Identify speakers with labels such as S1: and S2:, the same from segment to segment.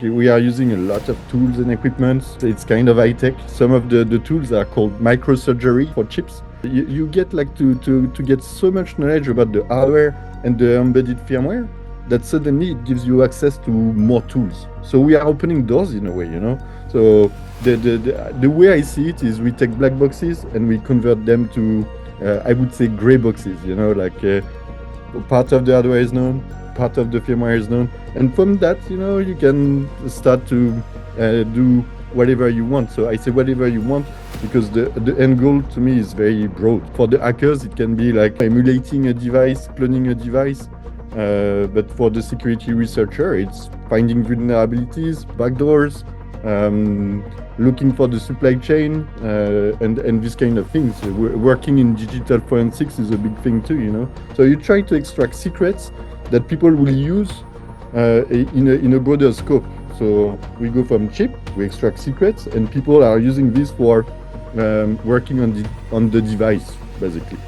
S1: We are using a lot of tools and equipment. It's kind of high tech. Some of the tools are called microsurgery for chips. You get like to get so much knowledge about the hardware and the embedded firmware that suddenly it gives you access to more tools. So we are opening doors in a way, you know. So the way I see it is we take black boxes and we convert them to, I would say, gray boxes, you know, like part of the hardware is known, part of the firmware is known, and from that, you know, you can start to do whatever you want. So I say whatever you want because the end goal to me is very broad. For the hackers, it can be like emulating a device, cloning a device, but for the security researcher, it's finding vulnerabilities, backdoors, looking for the supply chain, and this kind of things. Working in digital forensics is a big thing too, you know. So you try to extract secrets that people will use in a broader scope. So we go from chip, we extract secrets, and people are using this for working on the device, basically.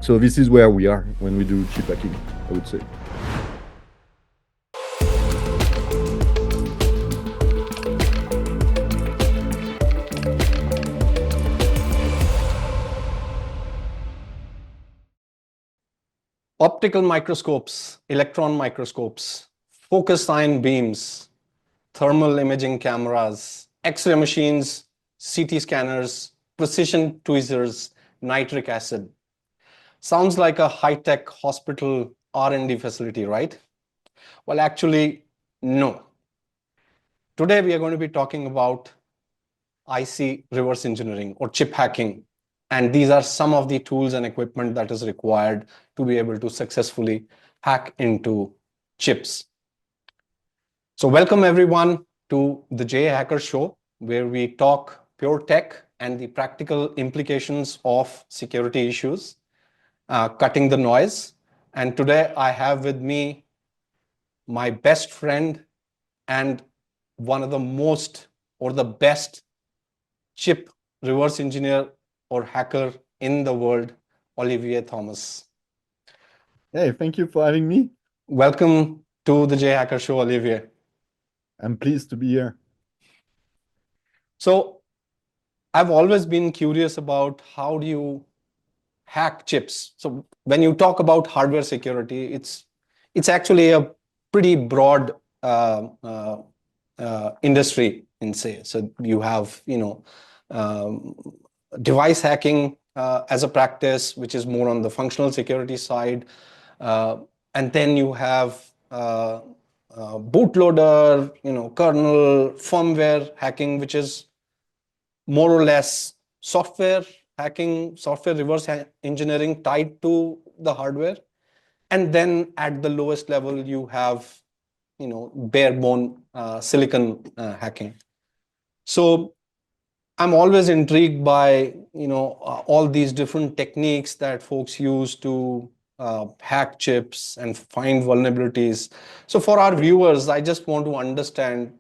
S1: So this is where we are when we do chip hacking, I would say.
S2: Optical microscopes, electron microscopes, focused ion beams, thermal imaging cameras, X-ray machines, CT scanners, precision tweezers, nitric acid. Sounds like a high-tech hospital R&D facility, right? Well, actually, no. Today, we are going to be talking about IC reverse engineering or chip hacking. And these are some of the tools and equipment that is required to be able to successfully hack into chips. So welcome everyone to the Jhacker Show, where we talk pure tech and the practical implications of security issues, cutting the noise. And today I have with me my best friend and one of the most or the best chip reverse engineer or hacker in the world, Olivier Thomas.
S1: Hey, thank you for having me.
S2: Welcome to the Jhacker Show, Olivier.
S1: I'm pleased to be here.
S2: So I've always been curious about how do you hack chips. So when you talk about hardware security, it's actually a pretty broad industry in say. So you have device hacking as a practice, which is more on the functional security side, and then you have bootloader, kernel, firmware hacking, which is more or less software hacking, software reverse engineering tied to the hardware. And then at the lowest level, you have, bare bone silicon hacking. So I'm always intrigued by, all these different techniques that folks use to hack chips and find vulnerabilities. So for our viewers, I just want to understand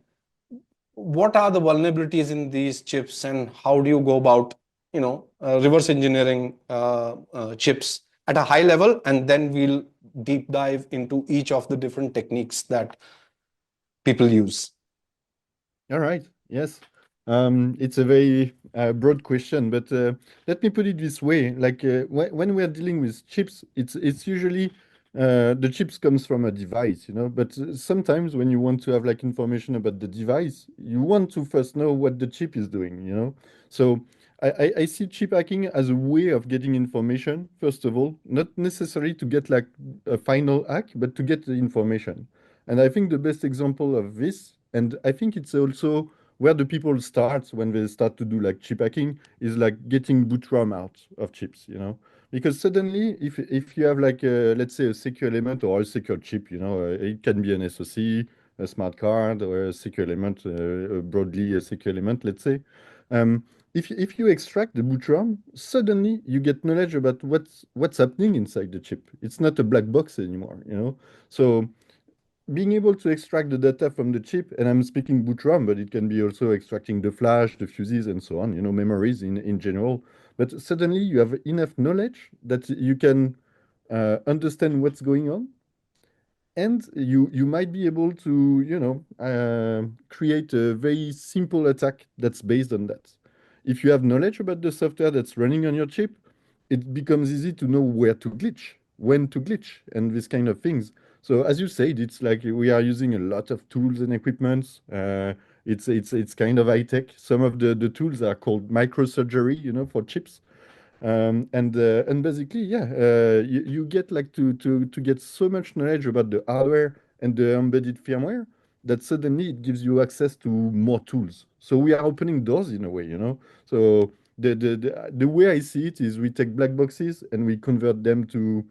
S2: what are the vulnerabilities in these chips and how do you go about, reverse engineering chips at a high level, and then we'll deep dive into each of the different techniques that people use.
S1: All right. Yes. It's a very broad question, but let me put it this way: like when we are dealing with chips, it's usually the chips comes from a device, you know. But sometimes when you want to have like information about the device, you want to first know what the chip is doing, you know. So I see chip hacking as a way of getting information, first of all, not necessarily to get like a final hack, but to get the information. And I think the best example of this, and I think it's also where the people start when they start to do like chip hacking, is like getting boot RAM out of chips, you know. Because suddenly, if you have like let's say a secure element or a secure chip, you know, it can be an SoC, a smart card, or a secure element, broadly a secure element, let's say. Um, if you extract the boot RAM, suddenly you get knowledge about what's happening inside the chip. It's not a black box anymore, you know. So being able to extract the data from the chip, and I'm speaking boot RAM, but it can be also extracting the flash, the fuses, and so on, you know, memories in general. But suddenly you have enough knowledge that you can understand what's going on and you might be able to create a very simple attack that's based on that. If you have knowledge about the software that's running on your chip, it becomes easy to know where to glitch, when to glitch, and this kind of things. So as you said, it's like we are using a lot of tools and equipments. It's kind of high tech. Some of the tools are called microsurgery, for chips. And basically, yeah, you get like to get so much knowledge about the hardware and the embedded firmware that suddenly it gives you access to more tools. So we are opening doors in a way. So the way I see it is we take black boxes and we convert them to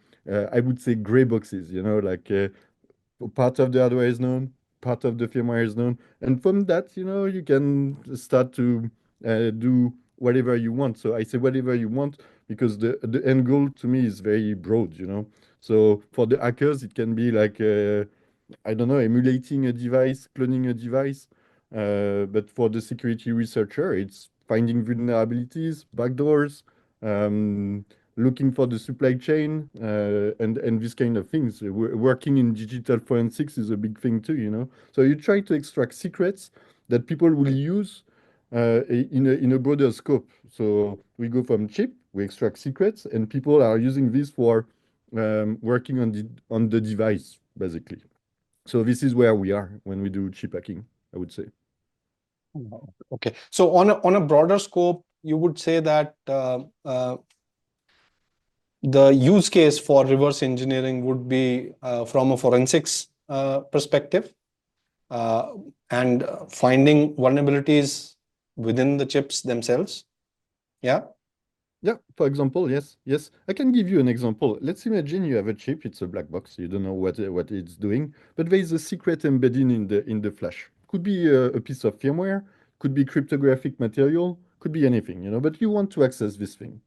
S1: I would say gray boxes. Like part of the hardware is known, part of the firmware is known, and from that, you can start to do whatever you want. So I say whatever you want because the end goal to me is very broad. So for the hackers, it can be like I don't know, emulating a device, cloning a device. But for the security researcher, it's finding vulnerabilities, backdoors, um, looking for the supply chain, and these kind of things. Working in digital forensics is a big thing too. So you try to extract secrets that people will use in a broader scope. So we go from chip, we extract secrets, and people are using this for working on the device, basically. So this is where we are when we do chip hacking, I would say.
S2: Okay. So on a broader scope, you would say that the use case for reverse engineering would be from a forensics perspective, uh, and finding vulnerabilities within the chips themselves. Yeah.
S1: Yeah, for example, yes, yes. I can give you an example. Let's imagine you have a chip, it's a black box, you don't know what it's doing, but there is a secret embedded in the flash. Could be a piece of firmware, could be cryptographic material, could be anything, but you want to access this thing.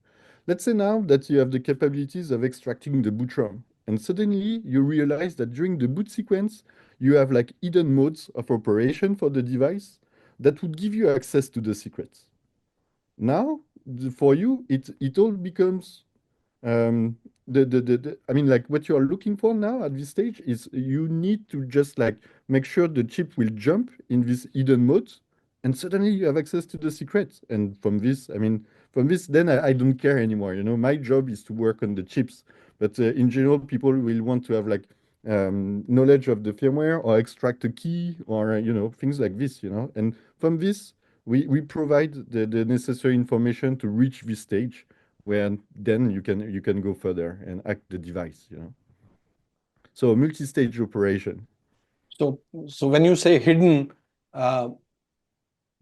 S1: Let's say now that you have the capabilities of extracting the boot ROM, and suddenly you realize that during the boot sequence, you have like hidden modes of operation for the device that would give you access to the secrets. Now, for you, it all becomes I mean, like what you are looking for now at this stage is you need to just like make sure the chip will jump in this hidden mode, and suddenly you have access to the secrets. And from this, I mean, from this, then I don't care anymore. My job is to work on the chips, but in general, people will want to have like knowledge of the firmware or extract a key or things like this. And from this, we provide the necessary information to reach this stage where then you can go further and hack the device. So multi-stage operation.
S2: So when you say hidden, uh,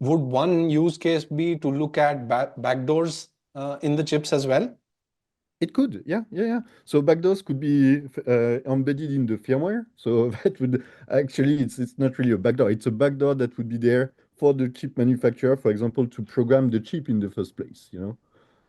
S2: would one use case be to look at backdoors in the chips as well?
S1: It could, yeah, yeah, yeah. So backdoors could be embedded in the firmware. So that would actually, it's not really a backdoor. It's a backdoor that would be there for the chip manufacturer, for example, to program the chip in the first place.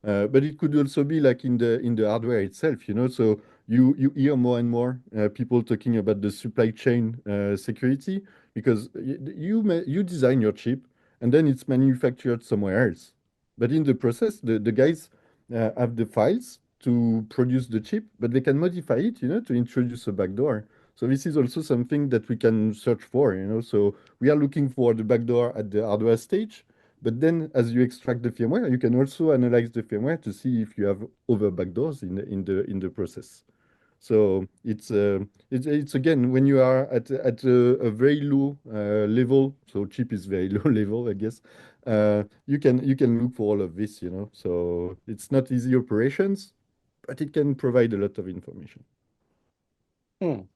S1: But it could also be like in the hardware itself. So you hear more and more people talking about the supply chain security because you design your chip and then it's manufactured somewhere else. But in the process, the guys have the files to produce the chip, but they can modify it to introduce a backdoor. So this is also something that we can search for. So we are looking for the backdoor at the hardware stage. But then, as you extract the firmware, you can also analyze the firmware to see if you have other backdoors in the process. So it's again when you are at a very low level. So chip is very low level, I guess. You can look for all of this. So it's not easy operations, but it can provide a lot of information.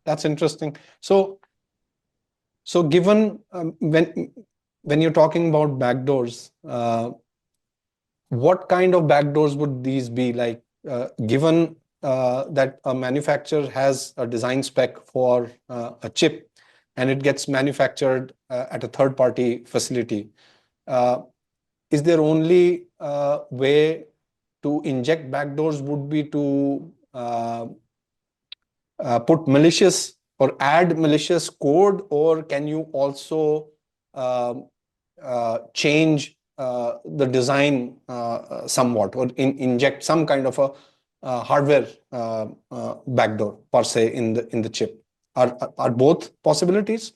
S2: That's interesting. So given when you're talking about backdoors, what kind of backdoors would these be? Like, given that a manufacturer has a design spec for a chip and it gets manufactured at a third-party facility, uh, is there only way to inject backdoors would be to put malicious or add malicious code, or can you also um change the design somewhat, or inject some kind of a hardware backdoor per se in the chip? Are both possibilities?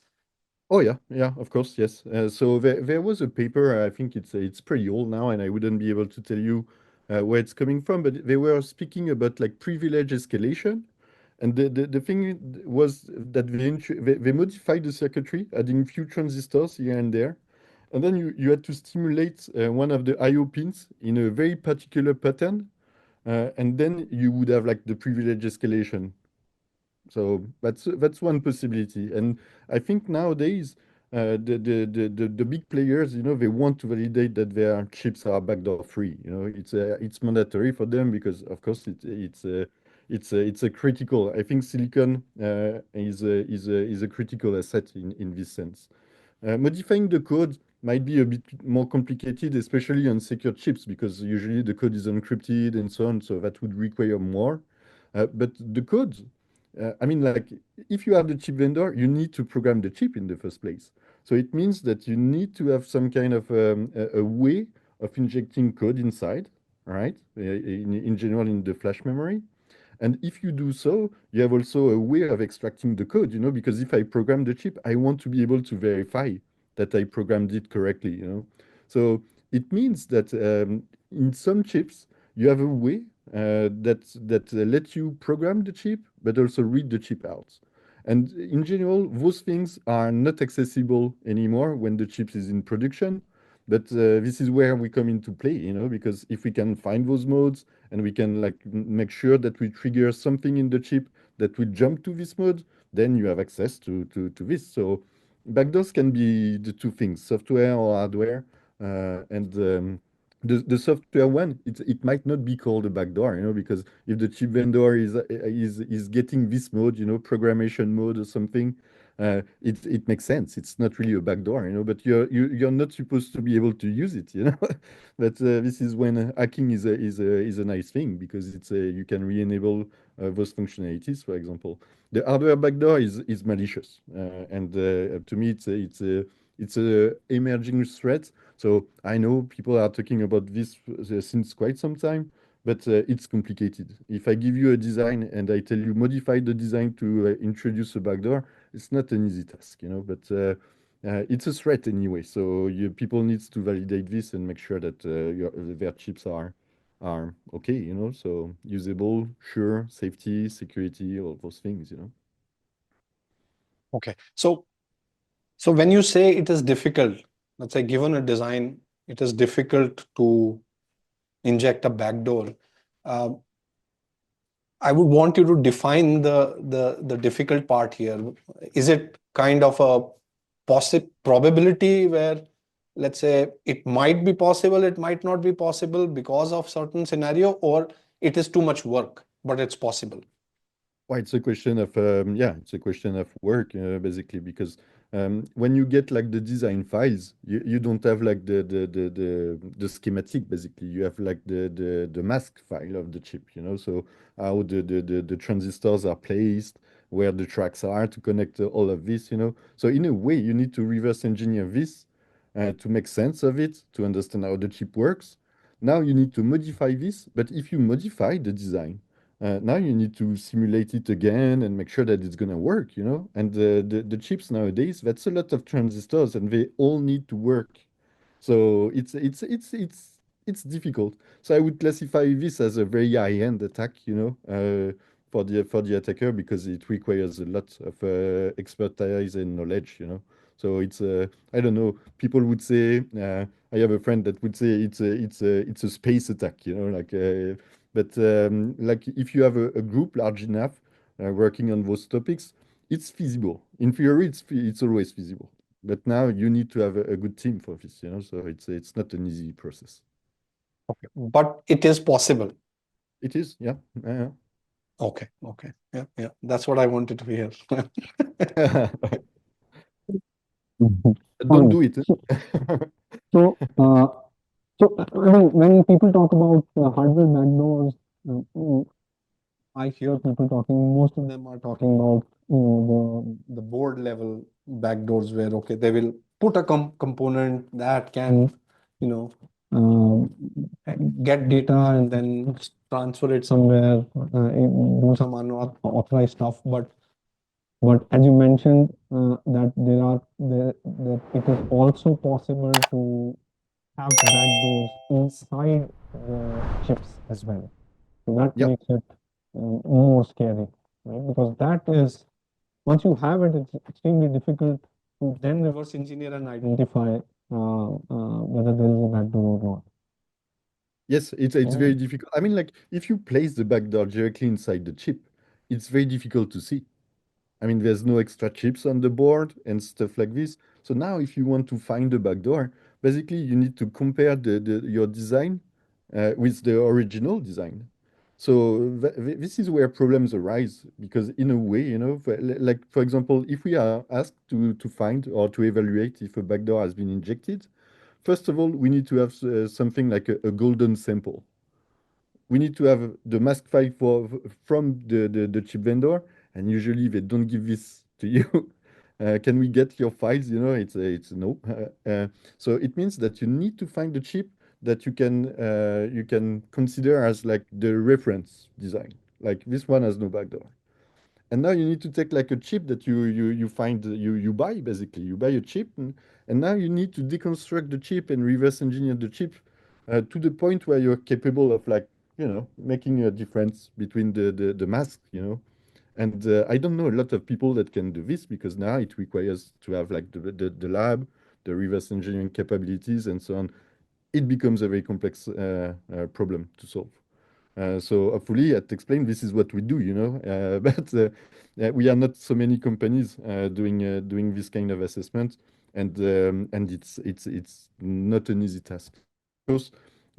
S1: Oh yeah, of course, yes. So there was a paper. I think it's pretty old now, and I wouldn't be able to tell you where it's coming from. But they were speaking about like privilege escalation, and the thing was that they modified the circuitry, adding few transistors here and there, and then you had to stimulate one of the I/O pins in a very particular pattern, and then you would have like the privilege escalation. So that's one possibility. And I think nowadays the big players, they want to validate that their chips are backdoor free. It's mandatory for them because of course it's a critical. I think silicon is a critical asset in this sense. Modifying the code might be a bit more complicated, especially on secure chips, because usually the code is encrypted and so on, so that would require more. But the code, I mean, like, if you are the chip vendor, you need to program the chip in the first place. So it means that you need to have some kind of a way of injecting code inside, right? In general, in the flash memory. And if you do so, you have also a way of extracting the code, because if I program the chip, I want to be able to verify that I programmed it correctly. So it means that in some chips, you have a way that lets you program the chip, but also read the chip out. And in general, those things are not accessible anymore when the chip is in production. But this is where we come into play, because if we can find those modes and we can like make sure that we trigger something in the chip that will jump to this mode, then you have access to this. So backdoors can be the two things, software or hardware. And the software one, it might not be called a backdoor, because if the chip vendor is getting this mode, programmation mode or something, it makes sense. It's not really a backdoor, but you're not supposed to be able to use it. But this is when hacking is a nice thing because you can re-enable those functionalities, for example. The hardware backdoor is malicious, and to me, it's a emerging threat. So I know people are talking about this since quite some time, but it's complicated. If I give you a design and I tell you modify the design to introduce a backdoor, it's not an easy task, but it's a threat anyway. So people needs to validate this and make sure that their chips are okay, so usable, sure, safety, security, all those things.
S2: Okay. So when you say it is difficult, let's say given a design, it is difficult to inject a backdoor. Uh, I would want you to define the difficult part here. Is it kind of a probability where, let's say, it might be possible, it might not be possible because of certain scenario, or it is too much work, but it's possible?
S1: Well, it's a question of it's a question of work basically because when you get like the design files, you don't have like the schematic basically. You have like the mask file of the chip, so how the transistors are placed, where the tracks are to connect all of this. So in a way, you need to reverse engineer this to make sense of it, to understand how the chip works. Now you need to modify this, but if you modify the design now you need to simulate it again and make sure that it's gonna work. And the chips nowadays, that's a lot of transistors, and they all need to work. So it's difficult. So I would classify this as a very high-end attack, for the attacker because it requires a lot of expertise and knowledge. So it's I don't know. People would say I have a friend that would say it's a space attack, like. But like if you have a group large enough working on those topics, it's feasible. In theory, it's always feasible. But now you need to have a good team for this. So it's not an easy process.
S2: Okay. But it is possible.
S1: It is, yeah. Yeah.
S2: Okay. Okay. Yeah. Yeah. That's what I wanted to hear.
S1: Yeah.
S3: Mhm.
S1: Don't
S3: Fine.
S1: do it.
S3: So, uh, when people talk about hardware backdoors, I hear people talking. Most of them are talking about the board level backdoors, where okay, they will put a component that can you know get data and then transfer it somewhere, do some unauthorized stuff. But But as you mentioned, that that it is also possible to have backdoors inside the chips as well. So that
S1: Yeah.
S3: makes it more scary, right? Because that is, once you have it, it's extremely difficult to then reverse engineer and identify whether there is a backdoor or not.
S1: Yes, it's very
S3: Oh,
S1: difficult. I mean, like if you place the backdoor directly inside the chip, it's very difficult to see. I mean, there's no extra chips on the board and stuff like this. So now, if you want to find the backdoor, basically you need to compare your design with the original design. So this is where problems arise because, in a way, like for example, if we are asked to find or to evaluate if a backdoor has been injected, first of all, we need to have something like a golden sample. We need to have the mask file from the chip vendor, and usually they don't give this to you. Can we get your files? It's no. So it means that you need to find the chip that you can consider as like the reference design. Like this one has no backdoor. And now you need to take like a chip that you find you buy basically. You buy a chip and now you need to deconstruct the chip and reverse engineer the chip to the point where you're capable of like making a difference between the mask, And I don't know a lot of people that can do this because now it requires to have like the lab, the reverse engineering capabilities, and so on. It becomes a very complex problem to solve. So hopefully at Explain, this is what we do, but we are not so many companies doing this kind of assessment, and it's not an easy task. Of course,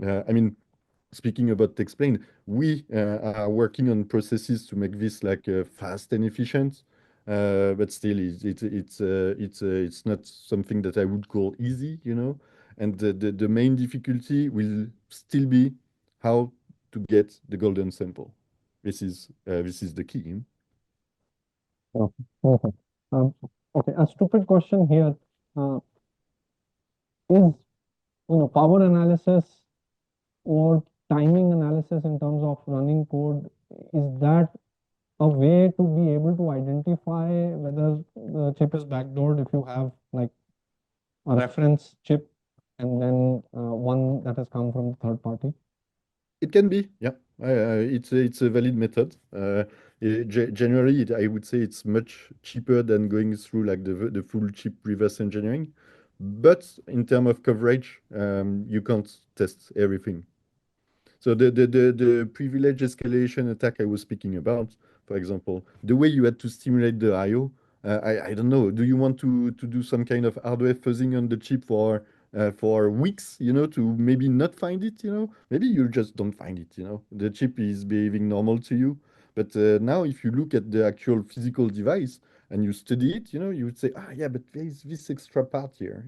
S1: I mean, speaking about Explain, we are working on processes to make this like fast and efficient, but still, it's not something that I would call easy, And the main difficulty will still be how to get the golden sample. This is the key.
S3: okay. Perfect. Um, okay, a stupid question here. Is power analysis or timing analysis in terms of running code, is that a way to be able to identify whether the chip is backdoored if you have like a reference chip and then one that has come from third party?
S1: It can be, yeah. It's a valid method. Generally, I would say it's much cheaper than going through like the full chip reverse engineering. But in terms of coverage, you can't test everything. So the privilege escalation attack I was speaking about, for example, the way you had to stimulate the I/O, I don't know. Do you want to do some kind of hardware fuzzing on the chip for weeks, to maybe not find it, Maybe you just don't find it, The chip is behaving normal to you. But now, if you look at the actual physical device and you study it, you would say, yeah, but there is this extra part here,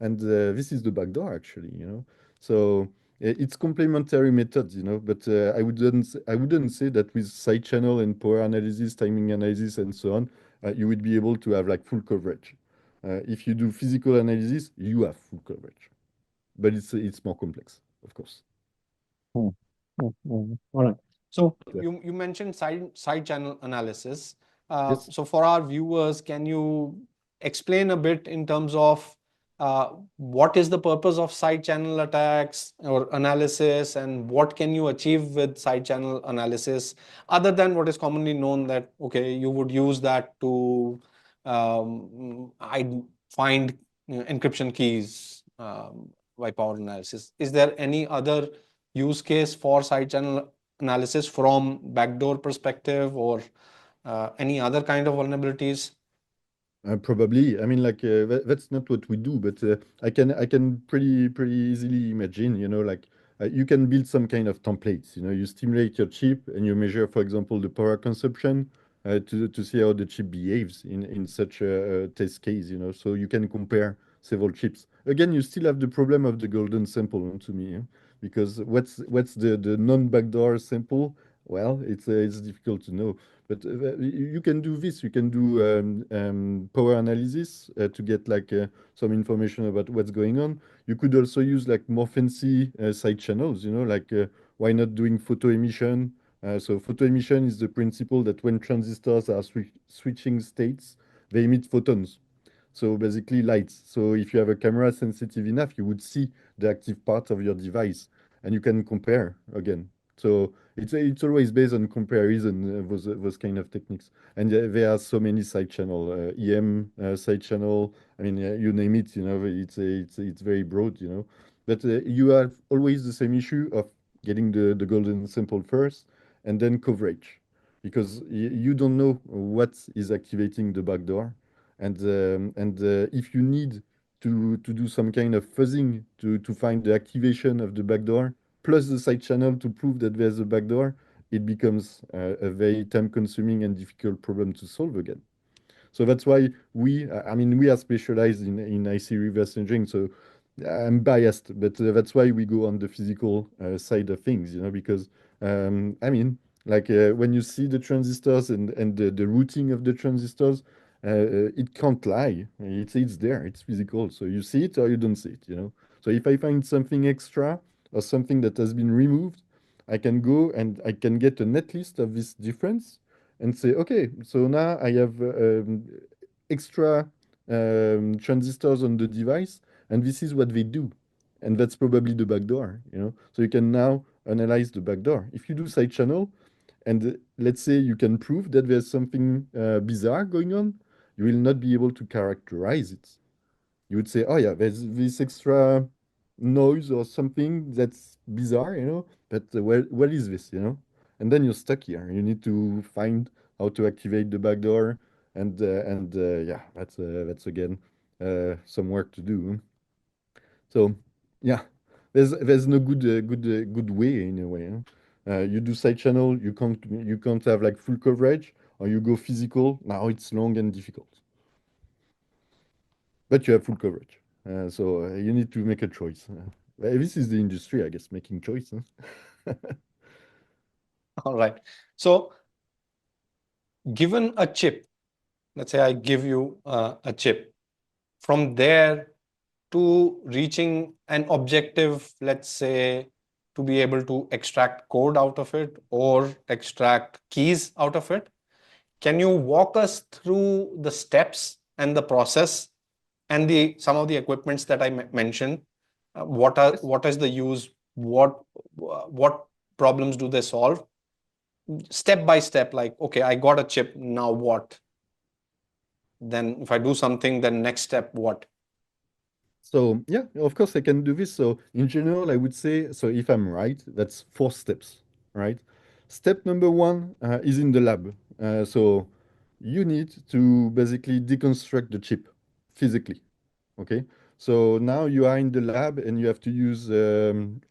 S1: And this is the backdoor, actually, So. It's complementary methods, but I wouldn't say that with side channel and power analysis, timing analysis, and so on, you would be able to have like full coverage. If you do physical analysis, you have full coverage, but it's more complex, of course.
S3: Hmm. All right. So,
S2: You, you mentioned side channel analysis.
S1: Yes.
S2: So for our viewers, can you explain a bit in terms of what is the purpose of side channel attacks or analysis, and what can you achieve with side channel analysis other than what is commonly known that, okay, you would use that to I find encryption keys by power analysis. Is there any other use case for side channel analysis from backdoor perspective, or any other kind of vulnerabilities?
S1: Probably. I mean, like that's not what we do, but I can pretty easily imagine. Like you can build some kind of templates. You stimulate your chip and you measure, for example, the power consumption to see how the chip behaves in such a test case. So you can compare several chips. Again, you still have the problem of the golden sample to me, because what's the non-backdoor sample? Well, it's difficult to know. But you can do this. You can do power analysis to get like some information about what's going on. You could also use like more fancy side channels. Like why not doing photo emission So photo emission is the principle that when transistors are switching states, they emit photons. So basically lights. So if you have a camera sensitive enough, you would see the active part of your device and you can compare again. So it's always based on comparison, those kind of techniques. And there are so many side channel, EM side channel. I mean, you name it, you know, it's very broad, you know. But you have always the same issue of getting the golden sample first and then coverage, because you don't know what is activating the backdoor. And if you need to do some kind of fuzzing to find the activation of the backdoor plus the side channel to prove that there's a backdoor, it becomes a very time-consuming and difficult problem to solve again. So that's why I mean, we are specialized in IC reverse engineering. So I'm biased, but that's why we go on the physical side of things, you know, because I mean, like when you see the transistors and the routing of the transistors, it can't lie. It's there. It's physical. So you see it or you don't see it, you know. So if I find something extra or something that has been removed, I can go and I can get a netlist of this difference and say, okay, so now I have extra transistors on the device, and this is what they do. And that's probably the backdoor, you know. So you can now analyze the backdoor. If you do side channel, and let's say you can prove that there's something bizarre going on, you will not be able to characterize it. You would say, oh yeah, there's this extra noise or something that's bizarre, you know, but what is this, you know? And then you're stuck here. You need to find how to activate the backdoor, and yeah, that's again some work to do. So yeah, there's no good way in a way. Huh? You do side channel, you can't have like full coverage, or you go physical. Now it's long and difficult, but you have full coverage. So you need to make a choice. This is the industry, I guess, making choice. Huh?
S2: All right. So given a chip, let's say I give you a chip, from there to reaching an objective, let's say to be able to extract code out of it or extract keys out of it, can you walk us through the steps and the process and the some of the equipments that I mentioned?
S1: Yes.
S2: What is the use? What problems do they solve? Step by step, like, okay, I got a chip, now what? Then if I do something, then next step, what?
S1: So yeah, of course I can do this. So in general, I would say, so if I'm right, that's 4 steps, right? Step number one is in the lab. So you need to basically deconstruct the chip physically. Okay, so now you are in the lab and you have to use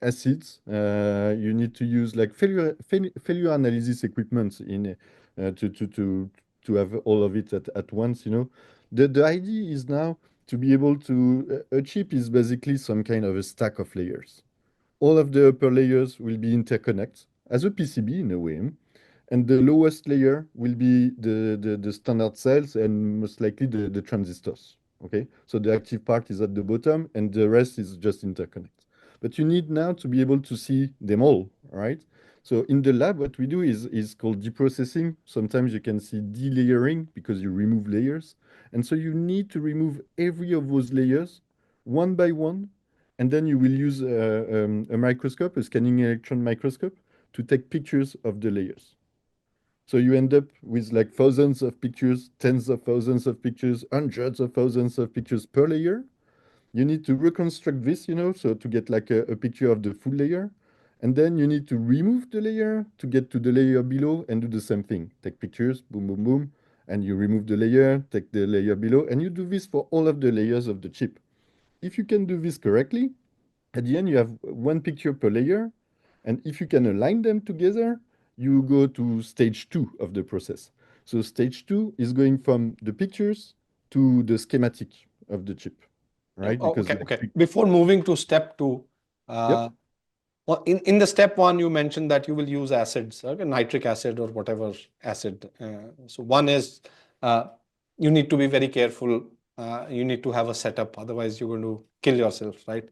S1: acids. You need to use like failure analysis equipment in to have all of it at once. You know, the idea is now to be able to a chip is basically some kind of a stack of layers. All of the upper layers will be interconnect as a PCB in a way, and the lowest layer will be the standard cells and most likely the transistors. Okay, so the active part is at the bottom and the rest is just interconnect. But you need now to be able to see them all, right? So in the lab, what we do is called deprocessing. Sometimes you can see delayering because you remove layers. And so you need to remove every of those layers one by one. And then you will use a microscope, a scanning electron microscope, to take pictures of the layers. So you end up with like thousands of pictures, tens of thousands of pictures, hundreds of thousands of pictures per layer. You need to reconstruct this, you know, so to get like a picture of the full layer. And then you need to remove the layer to get to the layer below and do the same thing. Take pictures, boom, boom, boom, and you remove the layer, take the layer below, and you do this for all of the layers of the chip. If you can do this correctly, at the end you have one picture per layer, and if you can align them together, you go to stage 2 of the process. So stage 2 is going from the pictures to the schematic of the chip, right?
S2: Oh,
S1: Because
S2: okay,
S1: like,
S2: okay. Before moving to step two,
S1: yep,
S2: well, in the step one, you mentioned that you will use acids, okay, nitric acid or whatever acid. So one is uh, you need to be very careful. You need to have a setup, otherwise you're going to kill yourself, right?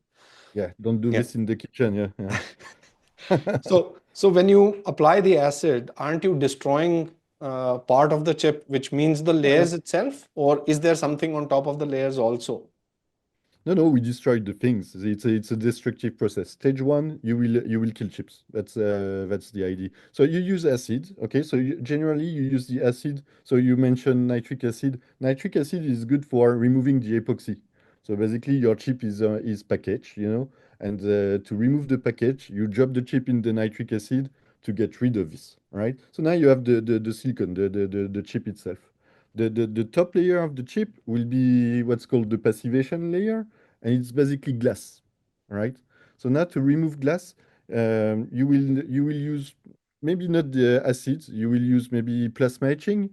S1: yeah, don't do
S2: Yeah.
S1: this in the kitchen, yeah, yeah.
S2: So So when you apply the acid, aren't you destroying part of the chip, which means the
S1: No, no.
S2: layers itself, or is there something on top of the layers also?
S1: No, no, we destroyed the things. It's a destructive process. Stage one, you will kill chips. That's the idea. So you use acid, okay? So generally you use the acid. So you mentioned nitric acid. Nitric acid is good for removing the epoxy. So basically your chip is packaged, and to remove the package, you drop the chip in the nitric acid to get rid of this, right? So now you have the silicon, the chip itself. The top layer of the chip will be what's called the passivation layer, and it's basically glass, right? So now to remove glass, you will use maybe not the acids, you will use maybe plasma etching.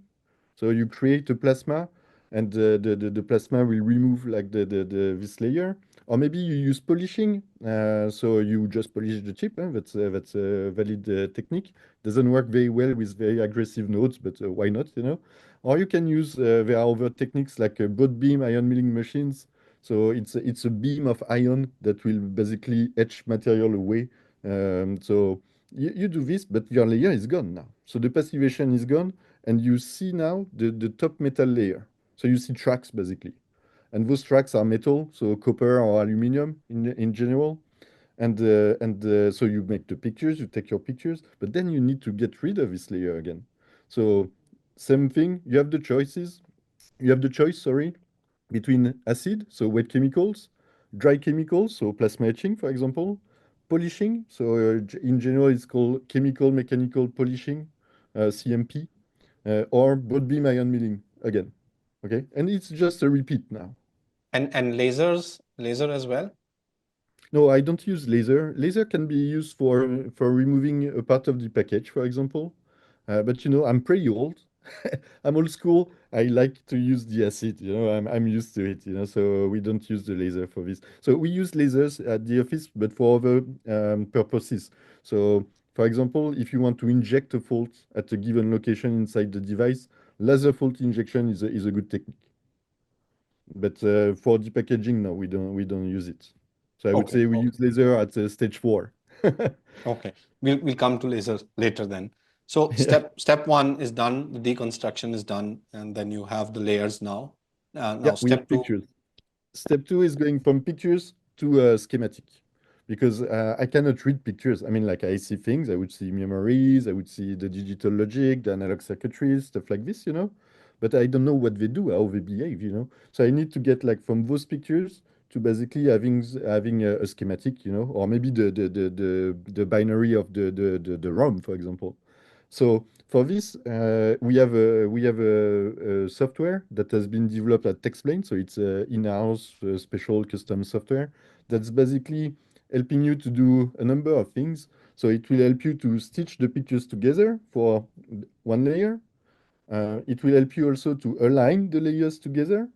S1: So you create a plasma, and the plasma will remove like the this layer. Or maybe you use polishing. So you just polish the chip. That's a valid technique. Doesn't work very well with very aggressive nodes, but why not? Or you can use there are other techniques like broad beam ion milling machines. So it's a beam of ion that will basically etch material away. So you do this, but your layer is gone now. So the passivation is gone, and you see now the top metal layer. So you see tracks basically. And those tracks are metal, so copper or aluminum in general. And so you make the pictures, you take your pictures, but then you need to get rid of this layer again. So same thing, you have the choice, sorry, between acid, so wet chemicals, dry chemicals, so plasma etching, for example, polishing, so in general it's called chemical mechanical polishing, CMP, or broad beam ion milling again. Okay, and it's just a repeat now.
S2: And laser as well?
S1: No, I don't use laser. Laser can be used for removing a part of the package, for example. But I'm pretty old. I'm old school. I like to use the acid. I'm used to it. So we don't use the laser for this. So we use lasers at the office, but for other purposes. So, for example, if you want to inject a fault at a given location inside the device, laser fault injection is a good technique. But for depackaging, no, we don't use it. So I would
S2: Okay,
S1: say we
S2: okay,
S1: use laser at stage 4.
S2: okay. We'll come to lasers later then. So
S1: Yeah.
S2: step one is done, the deconstruction is done, and then you have the layers now.
S1: Yeah,
S2: Now
S1: we have
S2: step two.
S1: pictures. Step two is going from pictures to schematic, because I cannot read pictures. I mean, like I see things, I would see memories, I would see the digital logic, the analog circuitries, stuff like this. But I don't know what they do, how they behave. So I need to get like from those pictures to basically having a schematic, or maybe the binary of the ROM, for example. So for this, we have a software that has been developed at TextPlane. So it's in-house special custom software that's basically helping you to do a number of things. So it will help you to stitch the pictures together for one layer. It will help you also to align the layers together.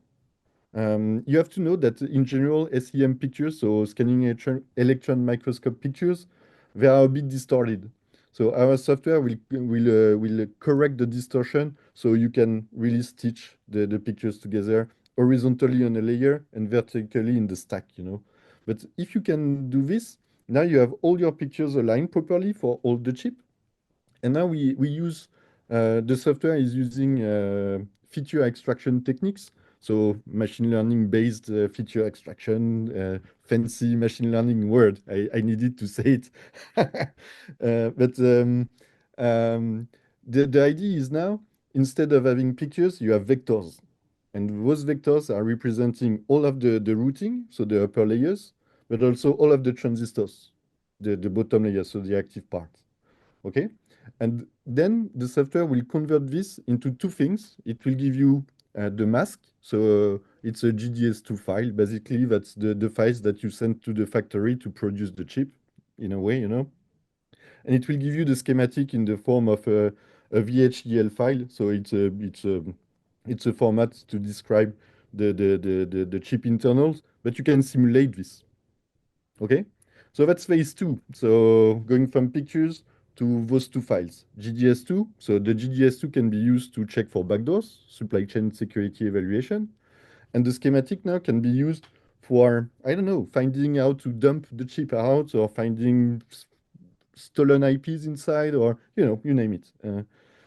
S1: You have to know that in general, SEM pictures, so scanning electron microscope pictures, they are a bit distorted. So our software will correct the distortion, so you can really stitch the pictures together horizontally on a layer and vertically in the stack. But if you can do this, now you have all your pictures aligned properly for all the chip. And now we use the software is using feature extraction techniques. So machine learning based feature extraction, fancy machine learning word. I needed to say it. But the idea is now, instead of having pictures, you have vectors. And those vectors are representing all of the routing, so the upper layers, but also all of the transistors, the bottom layers, so the active part. Okay? And then the software will convert this into two things. It will give you the mask. So it's a GDS2 file. Basically, that's the files that you send to the factory to produce the chip, in a way. And it will give you the schematic in the form of a VHDL file. So it's a format to describe the chip internals, but you can simulate this. Okay, so that's phase two. So going from pictures to those two files, GDS2. So the GDS2 can be used to check for backdoors, supply chain security evaluation. And the schematic now can be used for, I don't know, finding how to dump the chip out or finding stolen IPs inside, or you name it.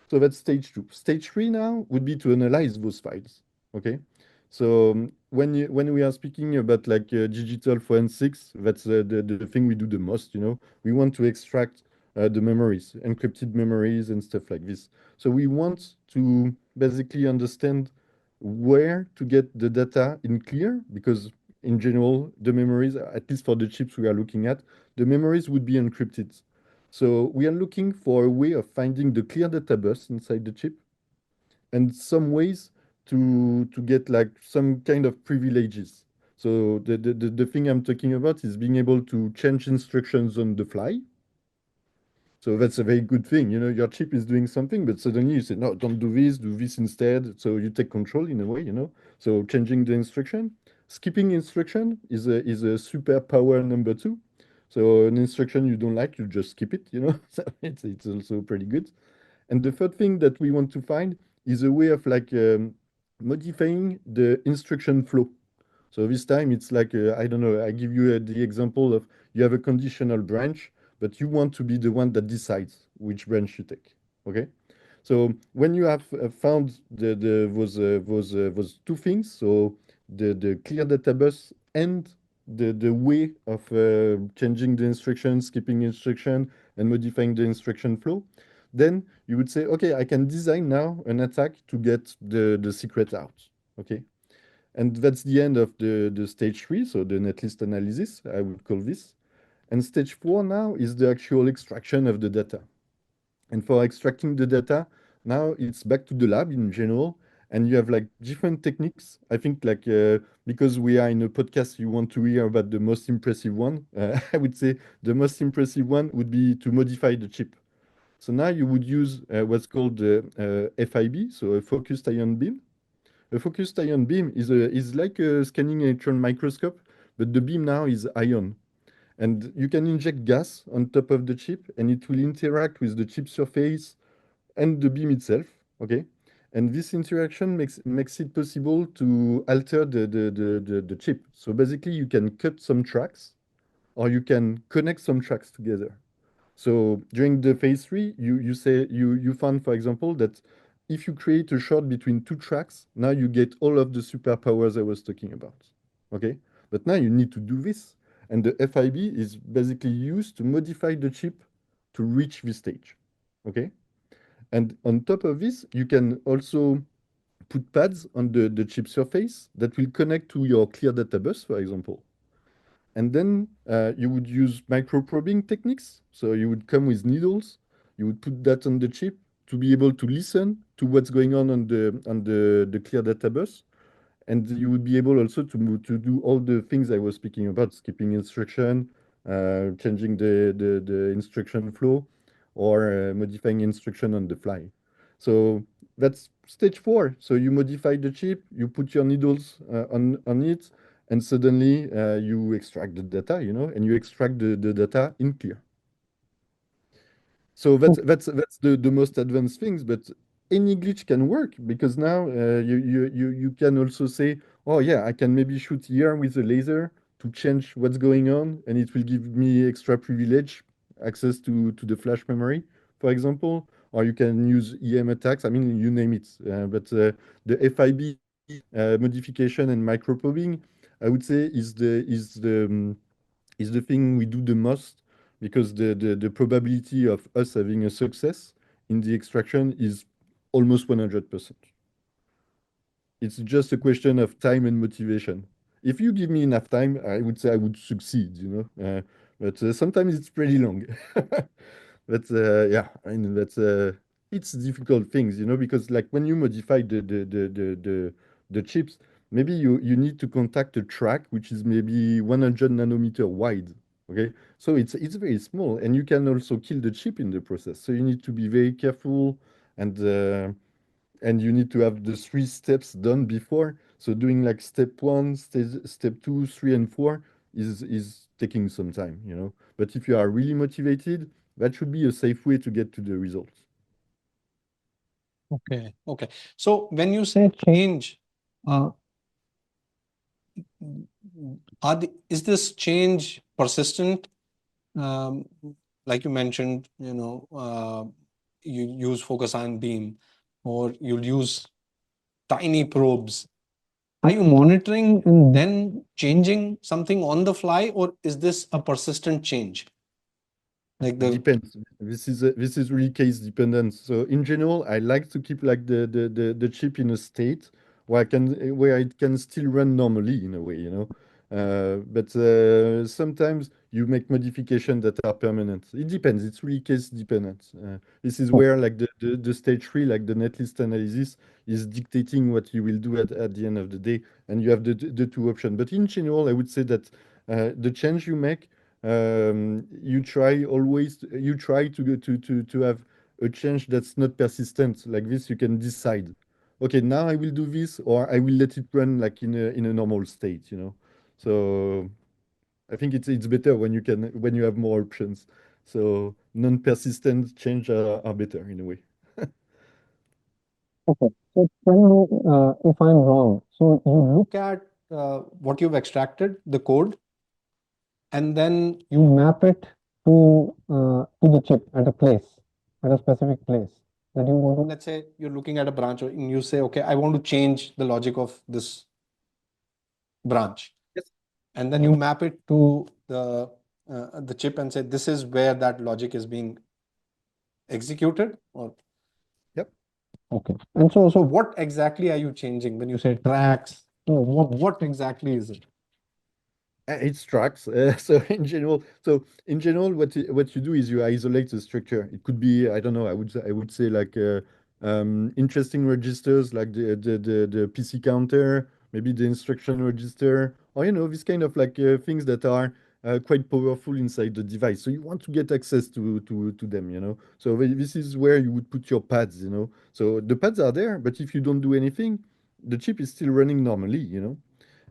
S1: So that's stage 2. Stage 3 now would be to analyze those files. Okay, so when we are speaking about like digital forensics, that's the thing we do the most. We want to extract the memories, encrypted memories and stuff like this. So we want to basically understand where to get the data in clear, because in general, the memories, at least for the chips we are looking at, the memories would be encrypted. So we are looking for a way of finding the clear data bus inside the chip, and some ways to get like some kind of privileges. So the thing I'm talking about is being able to change instructions on the fly. So that's a very good thing. Your chip is doing something, but suddenly you say, no, don't do this instead. So you take control in a way. So changing the instruction. Skipping instruction is a superpower number 2. So an instruction you don't like, you just skip it. So it's also pretty good. And the third thing that we want to find is a way of like modifying the instruction flow. So this time it's like, I don't know, I give you the example of you have a conditional branch, but you want to be the one that decides which branch you take. Okay? So when you have found those two things, so the clear data bus and the way of changing the instruction, skipping instruction, and modifying the instruction flow, then you would say, okay, I can design now an attack to get the secret out. Okay? And that's the end of the stage 3, so the netlist analysis, I would call this. And stage 4 now is the actual extraction of the data. And for extracting the data, now it's back to the lab in general, and you have like different techniques. I think like because we are in a podcast, you want to hear about the most impressive one. I would say the most impressive one would be to modify the chip. So now you would use what's called FIB, so a focused ion beam. A focused ion beam is like a scanning electron microscope, but the beam now is ion. And you can inject gas on top of the chip, and it will interact with the chip surface and the beam itself. Okay, and this interaction makes it possible to alter the chip. So basically, you can cut some tracks, or you can connect some tracks together. So during the phase 3, you found, for example, that if you create a short between two tracks, now you get all of the superpowers I was talking about. Okay? But now you need to do this. And the FIB is basically used to modify the chip to reach this stage. Okay? And on top of this, you can also put pads on the chip surface that will connect to your clear data bus, for example. And then you would use microprobing techniques. So you would come with needles, you would put that on the chip to be able to listen to what's going on the clear data bus. And you would be able also to do all the things I was speaking about, skipping instruction, changing the instruction flow, or modifying instruction on the fly. So that's stage 4. So you modify the chip, you put your needles on it, and suddenly you extract the data, and you extract the data in clear. So that's the most advanced things, but any glitch can work, because now you can also say, oh yeah, I can maybe shoot here with a laser to change what's going on, and it will give me extra privilege, access to the flash memory, for example. Or you can use EM attacks. I mean, you name it. But the FIB modification and microprobing, I would say, is the thing we do the most, because the probability of us having a success in the extraction is almost 100%. It's just a question of time and motivation. If you give me enough time, I would say I would succeed. But sometimes it's pretty long. But yeah, I mean it's difficult things, because like when you modify the chips, maybe you need to contact a track which is maybe 100 nanometer wide. Okay, so it's very small, and you can also kill the chip in the process. So you need to be very careful, and you need to have the 3 steps done before. So doing like step 1, step 2, 3, and 4 is taking some time. But if you are really motivated, that should be a safe way to get to the results.
S2: Okay. Okay. So when you say change, is this change persistent? like you mentioned, you use focus ion beam, or you'll use tiny probes. Are you monitoring and then changing something on the fly, or is this a persistent change? Like the
S1: Depends. This is really case dependent. So in general, I like to keep like the chip in a state where it can still run normally in a way, you know. But sometimes you make modifications that are permanent. It depends. It's really case dependent. This is where like the stage three, like the netlist analysis, is dictating what you will do at the end of the day, and you have the two options. But in general, I would say that the change you make you try to go to have a change that's not persistent like this. You can decide, okay, now I will do this, or I will let it run like in a normal state, you know. So I think it's better when you have more options. So non-persistent change are better in a way.
S3: Okay. So tell me if I'm wrong. So you look
S2: look at what you've extracted, the code, and then
S3: you map it to the chip at a place, at a specific place that you want to.
S2: let's say you're looking at a branch and you say, okay, I want to change the logic of this branch.
S1: Yes.
S2: And then you map it to the chip and say, this is where that logic is being executed. Or
S1: Yep.
S3: Okay. And so
S2: what exactly are you changing when you say tracks? No, what exactly is it?
S1: It's tracks. So in general, what you do is you isolate the structure. It could be, I don't know. I would say like interesting registers like the PC counter, maybe the instruction register, or this kind of like things that are quite powerful inside the device. So you want to get access to them. So this is where you would put your pads. So the pads are there, but if you don't do anything, the chip is still running normally.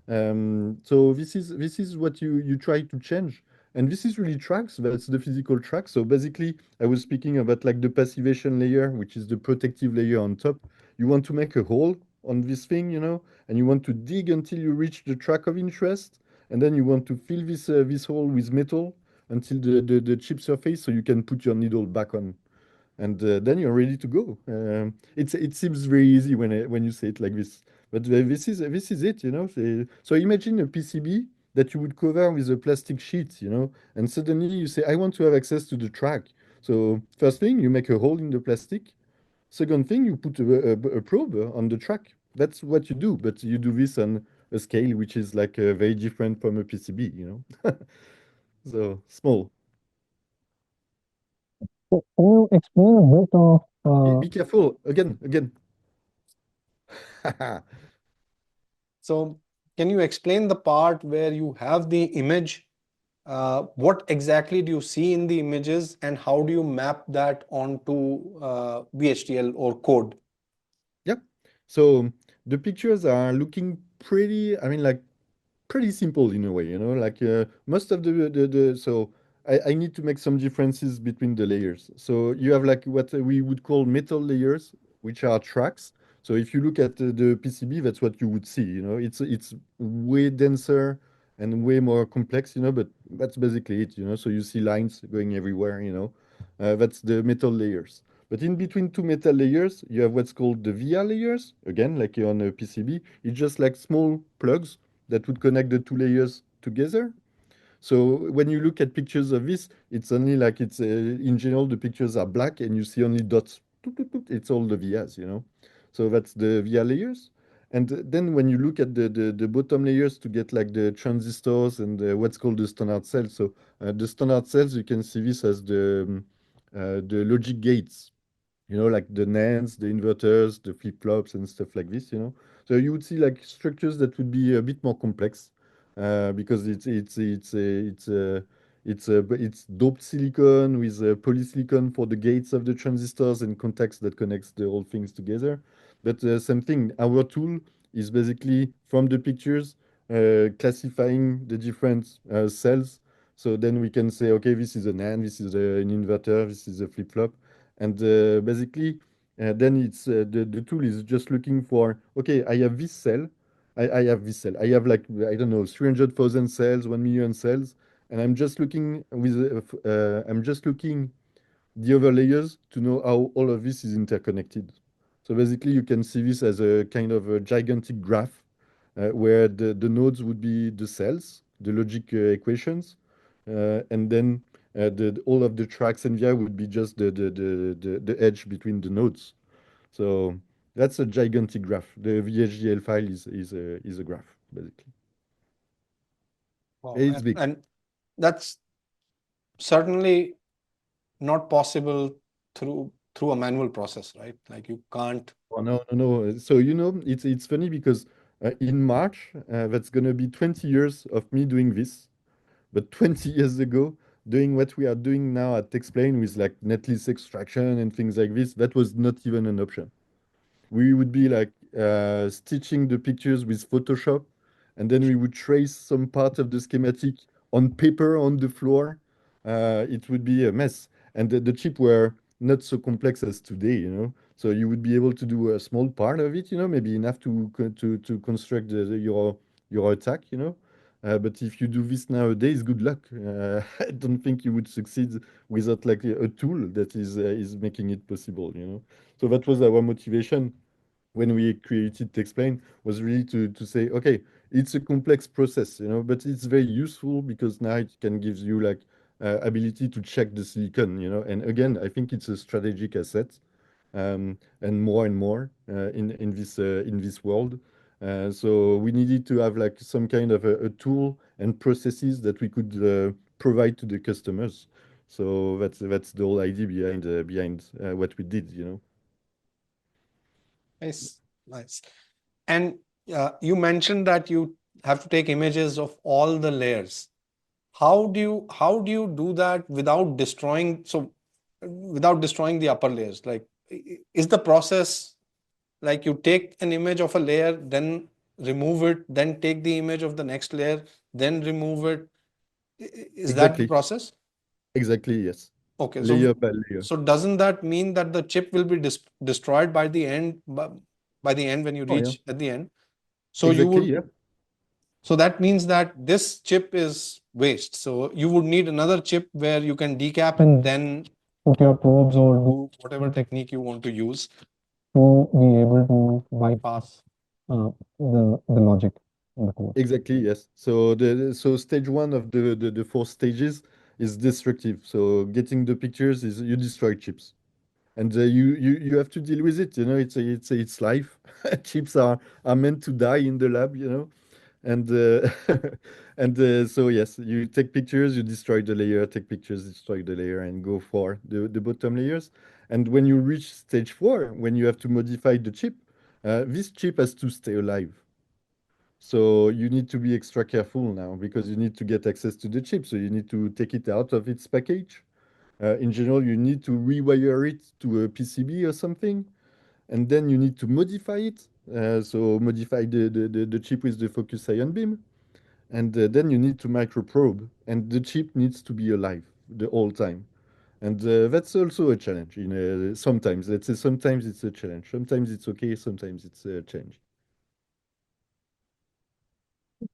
S1: So this is what you try to change, and this is really tracks. That's the physical track. So basically, I was speaking about like the passivation layer, which is the protective layer on top. You want to make a hole on this thing, and you want to dig until you reach the track of interest, and then you want to fill this hole with metal until the chip surface, so you can put your needle back on, and then you're ready to go. It seems very easy when you say it like this, but this is it. So imagine a PCB that you would cover with a plastic sheet, and suddenly you say, I want to have access to the track. So first thing, you make a hole in the plastic. Second thing, you put a probe on the track. That's what you do, but you do this on a scale which is like very different from a PCB. So small.
S3: so can you explain a bit of
S1: Be careful. Again.
S2: So can you explain the part where you have the image? What exactly do you see in the images, and how do you map that onto VHDL or code?
S1: Yep. So the pictures are looking pretty, I mean, like pretty simple in a way, like most of so I need to make some differences between the layers. So you have like what we would call metal layers, which are tracks. So if you look at the PCB, that's what you would see. It's way denser and way more complex, but that's basically it. So you see lines going everywhere. That's the metal layers. But in between two metal layers, you have what's called the via layers. Again, like on a PCB, it's just like small plugs that would connect the two layers together. So when you look at pictures of this, it's only like in general, the pictures are black and you see only dots. Toot, toot, toot. It's all the vias. So that's the via layers. And then when you look at the bottom layers to get like the transistors and what's called the standard cells. So the standard cells, you can see this as the logic gates, like the NANDs, the inverters, the flip-flops and stuff like this. So you would see like structures that would be a bit more complex because it's doped silicon with polysilicon for the gates of the transistors and contacts that connects the whole things together. But same thing, our tool is basically from the pictures classifying the different cells. So then we can say, okay, this is a NAND, this is an inverter, this is a flip-flop. And basically, then the tool is just looking for, okay, I have this cell, I have this cell, I have like, I don't know, 300,000 cells, 1 million cells, and I'm just looking the other layers to know how all of this is interconnected. So basically, you can see this as a kind of a gigantic graph where the nodes would be the cells, the logic equations, and then all of the tracks and VI would be just the edge between the nodes. So that's a gigantic graph. The VHDL file is a graph, basically.
S2: Wow.
S1: It's big.
S2: And that's certainly not possible through a manual process, right? Like you can't.
S1: Oh, no, no, no. So, it's funny because in March, that's going to be 20 years of me doing this. But 20 years ago, doing what we are doing now at Explain with like netlist extraction and things like this, that was not even an option. We would be like stitching the pictures with Photoshop, and then we would trace some part of the schematic on paper on the floor. It would be a mess. And the chip were not so complex as today. So you would be able to do a small part of it, maybe enough to construct your attack. But if you do this nowadays, good luck. I don't think you would succeed without like a tool that is making it possible. So that was our motivation when we created Texplain, was really to say, okay, it's a complex process, but it's very useful because now it can give you like ability to check the silicon. And again, I think it's a strategic asset, and more in this world. So we needed to have like some kind of a tool and processes that we could provide to the customers. So that's the whole idea behind what we did.
S2: Nice, nice. And you mentioned that you have to take images of all the layers. How do you do that without destroying the upper layers? Like, is the process like you take an image of a layer, then remove it, then take the image of the next layer, then remove it? Is that the
S1: Exactly.
S2: process?
S1: Exactly, yes.
S2: Okay, so
S1: Layer by layer.
S2: so doesn't that mean that the chip will be destroyed by the end, by the end when you
S1: Oh, yeah.
S2: reach at the end? So you
S1: Exactly,
S2: would,
S1: yeah.
S2: so that means that this chip is waste. So you would need another chip where you can decap and then put your probes or do whatever technique you want to use to be able to bypass the logic in the code.
S1: Exactly, yes. So stage one of the four stages is destructive. So getting the pictures is you destroy chips. And you have to deal with it. It's life. Chips are meant to die in the lab. And so yes, you take pictures, you destroy the layer, take pictures, destroy the layer, and go for the bottom layers. And when you reach stage four, when you have to modify the chip, this chip has to stay alive. So you need to be extra careful now because you need to get access to the chip. So you need to take it out of its package. In general, you need to rewire it to a PCB or something, and then you need to modify it. So modify the chip with the focus ion beam, and then you need to microprobe, and the chip needs to be alive the whole time. And that's also a challenge. Sometimes, let's say, sometimes it's a challenge. Sometimes it's okay. Sometimes it's a challenge.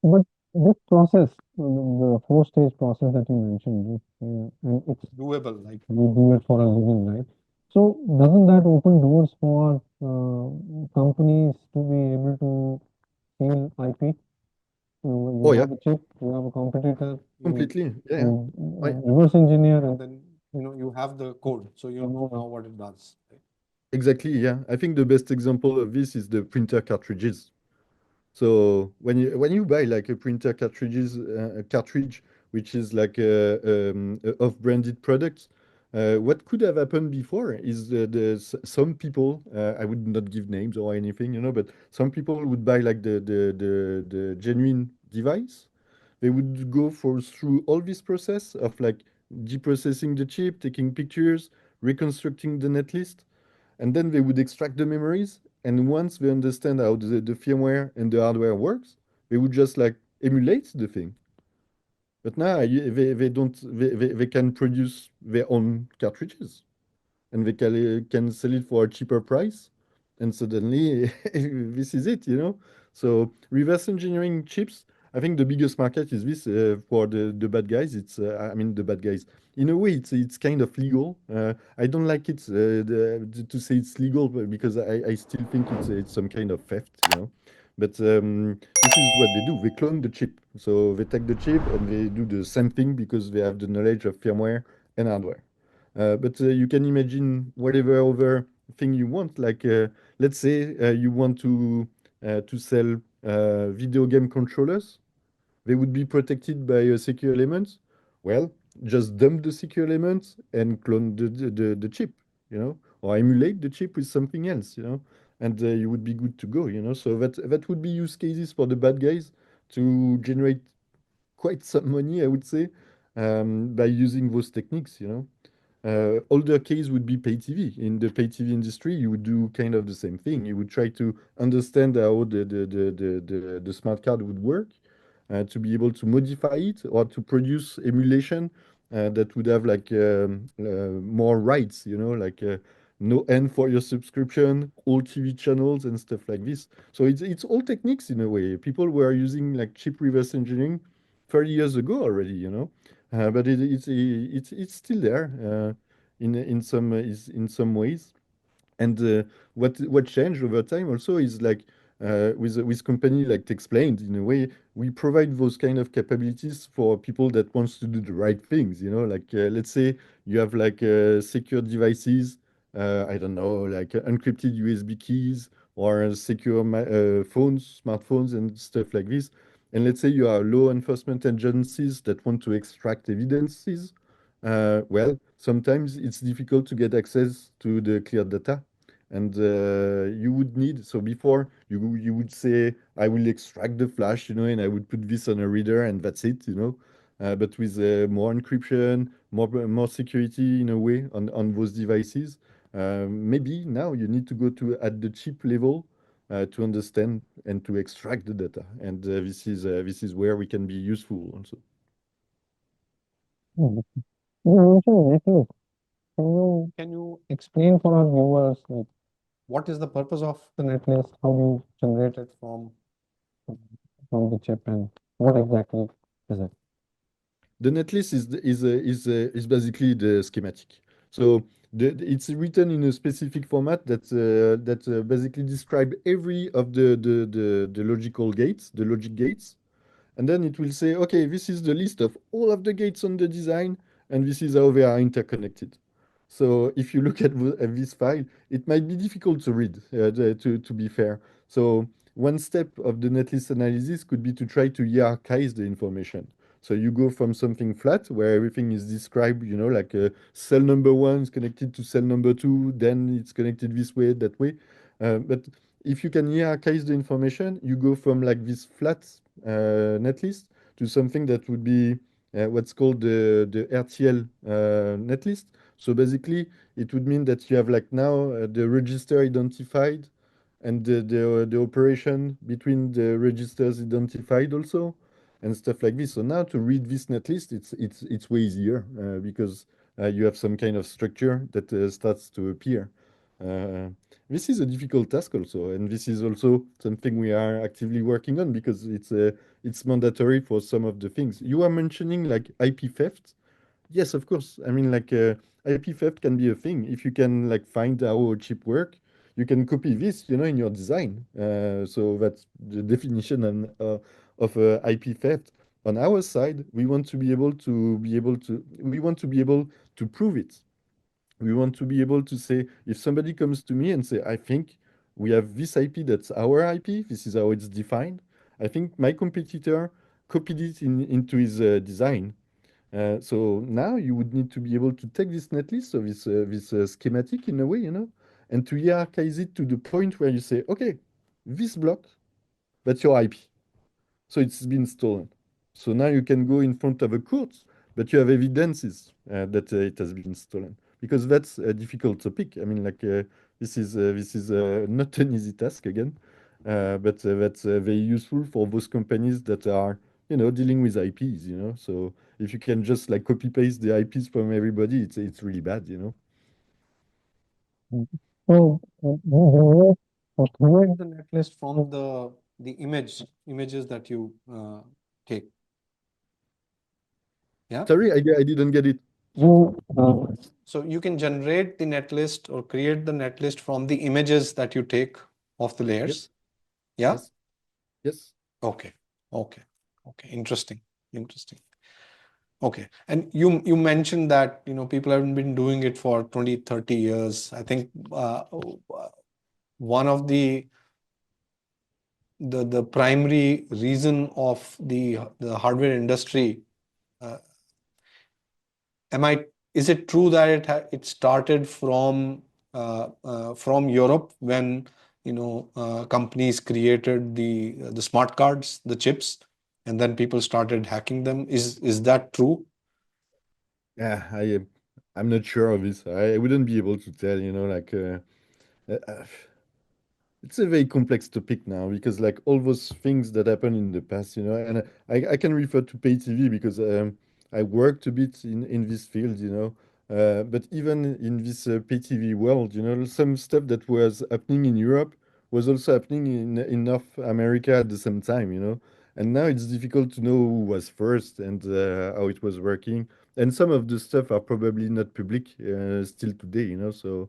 S3: But this process, the four-stage process that you mentioned, and it's
S2: Doable, like.
S3: we do it for a living, right? So doesn't that open doors for companies to be able to steal IP?
S1: Oh
S3: You
S1: yeah,
S3: have a chip, you have a competitor,
S1: completely. Yeah, yeah.
S3: you
S1: I,
S3: reverse engineer, and then you have the code, so you know now what it does. Right?
S1: exactly. Yeah, I think the best example of this is the printer cartridges. So when you buy like a printer a cartridge, which is like a off-branded product, what could have happened before is some people, I would not give names or anything, but some people would buy like the genuine device. They would go through all this process of like deprocessing the chip, taking pictures, reconstructing the netlist, and then they would extract the memories. And once they understand how the firmware and the hardware works, they would just like emulate the thing. But now they don't they can produce their own cartridges, and they can sell it for a cheaper price, and suddenly this is it. So reverse engineering chips I think the biggest market is this for the bad guys. It's I mean the bad guys. In a way, it's kind of legal. I don't like it to say it's legal because I still think it's some kind of theft, you know. But this is what they do. They clone the chip. So they take the chip and they do the same thing because they have the knowledge of firmware and hardware. But you can imagine whatever other thing you want. Like let's say you want to sell video game controllers. They would be protected by a secure element. Well, just dump the secure element and clone the chip, you know, or emulate the chip with something else, you know, and you would be good to go, you know. So that would be use cases for the bad guys to generate quite some money, I would say, by using those techniques, you know. Older case would be pay TV. In the pay TV industry, you would do kind of the same thing. You would try to understand how the smart card would work, to be able to modify it or to produce emulation that would have like more rights, you know, like no end for your subscription, all TV channels and stuff like this. So it's all techniques in a way. People were using like cheap reverse engineering 30 years ago already, you know. But it's still there in some ways. And what changed over time also is like with company like Explained, in a way, we provide those kind of capabilities for people that wants to do the right things. You know, like let's say you have like secure devices. I don't know, like encrypted USB keys or secure phones, smartphones, and stuff like this. And let's say you are law enforcement agencies that want to extract evidences. Well, sometimes it's difficult to get access to the clear data. And you would need, so before you would say, I will extract the flash, you know, and I would put this on a reader and that's it, you know. But with more encryption, more security in a way on those devices, maybe now you need to go to at the chip level to understand and to extract the data. And this is where we can be useful also.
S3: Mhm. You mentioned netlist. Can you explain for our viewers like what is the purpose of the netlist? How do you generate it from the chip, and what exactly is it?
S1: The netlist is basically the schematic. So it's written in a specific format that basically describe every of the logical gates, the logic gates, and then it will say, okay, this is the list of all of the gates on the design, and this is how they are interconnected. So if you look at this file, it might be difficult to read, to be fair. So one step of the netlist analysis could be to try to hierarchize the information. So you go from something flat where everything is described, you know, like cell number one is connected to cell number two, then it's connected this way, that way. But if you can hierarchize the information, you go from like this flat netlist to something that would be what's called the RTL netlist. So basically, it would mean that you have like now the register identified and the operation between the registers identified also and stuff like this. So now to read this netlist, it's way easier because you have some kind of structure that starts to appear. Uh, this is a difficult task also, and this is also something we are actively working on because it's mandatory for some of the things. You are mentioning like IP theft. Yes, of course. I mean, like IP theft can be a thing. If you can like find how a chip work, you can copy this, you know, in your design. So that's the definition of IP theft. On our side, we want to be able we want to be able to prove it. We want to be able to say, if somebody comes to me and say, I think we have this IP that's our IP, this is how it's defined. I think my competitor copied it into his design. So now you would need to be able to take this netlist, so this schematic in a way, you know, and to hierarchize it to the point where you say, okay, this block, that's your IP. So it's been stolen. So now you can go in front of a court, but you have evidences that it has been stolen because that's a difficult topic. I mean, like this is not an easy task again, but that's very useful for those companies that are, you know, dealing with IPs. You know, so if you can just like copy paste the IPs from everybody, it's really bad. You know.
S3: So you generate the netlist from the images that you
S2: Okay. Yeah.
S1: Sorry, I didn't get it.
S3: You,
S2: So you can generate the netlist or create the netlist from the images that you take of the
S1: Yep.
S2: layers. Yeah.
S1: Yes. Yes.
S2: Okay. Okay. Okay. Interesting. Interesting. Okay. And you mentioned that, people haven't been doing it for 20, 30 years. I think one of the primary reason of the hardware industry, uh, am I is it true that it started from Europe when companies created the smart cards, the chips, and then people started hacking them? Is that true?
S1: Yeah, I'm not sure of this. I wouldn't be able to tell, like uh, uh, it's a very complex topic now because like all those things that happened in the past, and I can refer to pay TV because I worked a bit in this field, but even in this pay TV world, some stuff that was happening in Europe was also happening in North America at the same time, and now it's difficult to know who was first and how it was working, and some of the stuff are probably not public still today, so.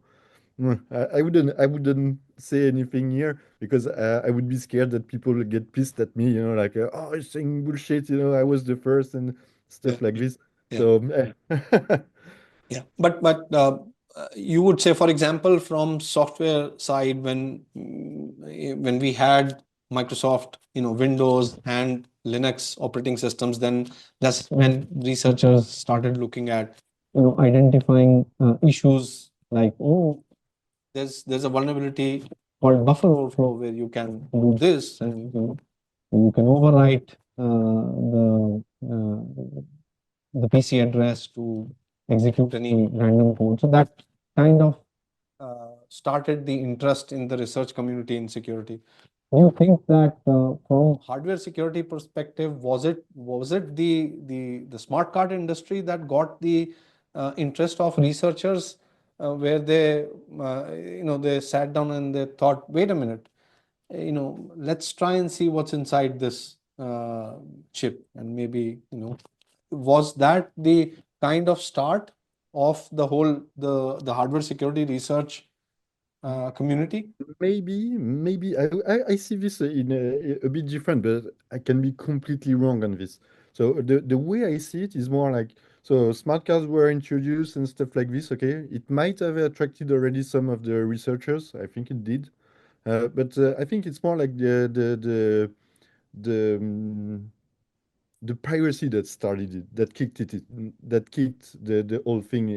S1: I wouldn't say anything here because I would be scared that people would get pissed at me, like, oh, you're saying bullshit, I was the first and
S2: Yeah.
S1: stuff like this.
S2: Yeah.
S1: So,
S2: Yeah, but you would say, for example, from software side, when we had Microsoft, Windows and Linux operating systems, then that's when researchers started looking at, identifying issues like, oh, there's a vulnerability called buffer overflow where you can do this and you can overwrite the PC address to execute any random code. So that kind of started the interest in the research community in security. Do you think that from hardware security perspective, was it the smart card industry that got the interest of researchers, where they sat down and they thought, wait a minute, let's try and see what's inside this chip, and maybe was that the kind of start of the whole the hardware security research community?
S1: maybe I see this in a bit different, but I can be completely wrong on this. So the way I see it is more like so smart cards were introduced and stuff like this. Okay, it might have attracted already some of the researchers. I think it did. But I think it's more like the piracy that started it, that kicked the whole thing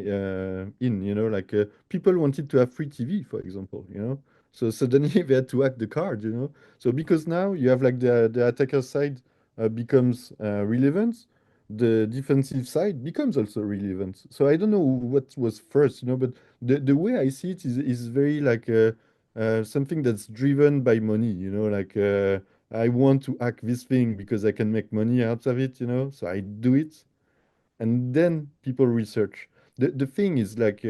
S1: in. Like people wanted to have free TV, for example. So suddenly they had to hack the card. So because now you have like the attacker side becomes relevant, the defensive side becomes also relevant. So I don't know what was first, but the way I see it is very like something that's driven by money, like I want to hack this thing because I can make money out of it, so I do it. And then people research. The thing is like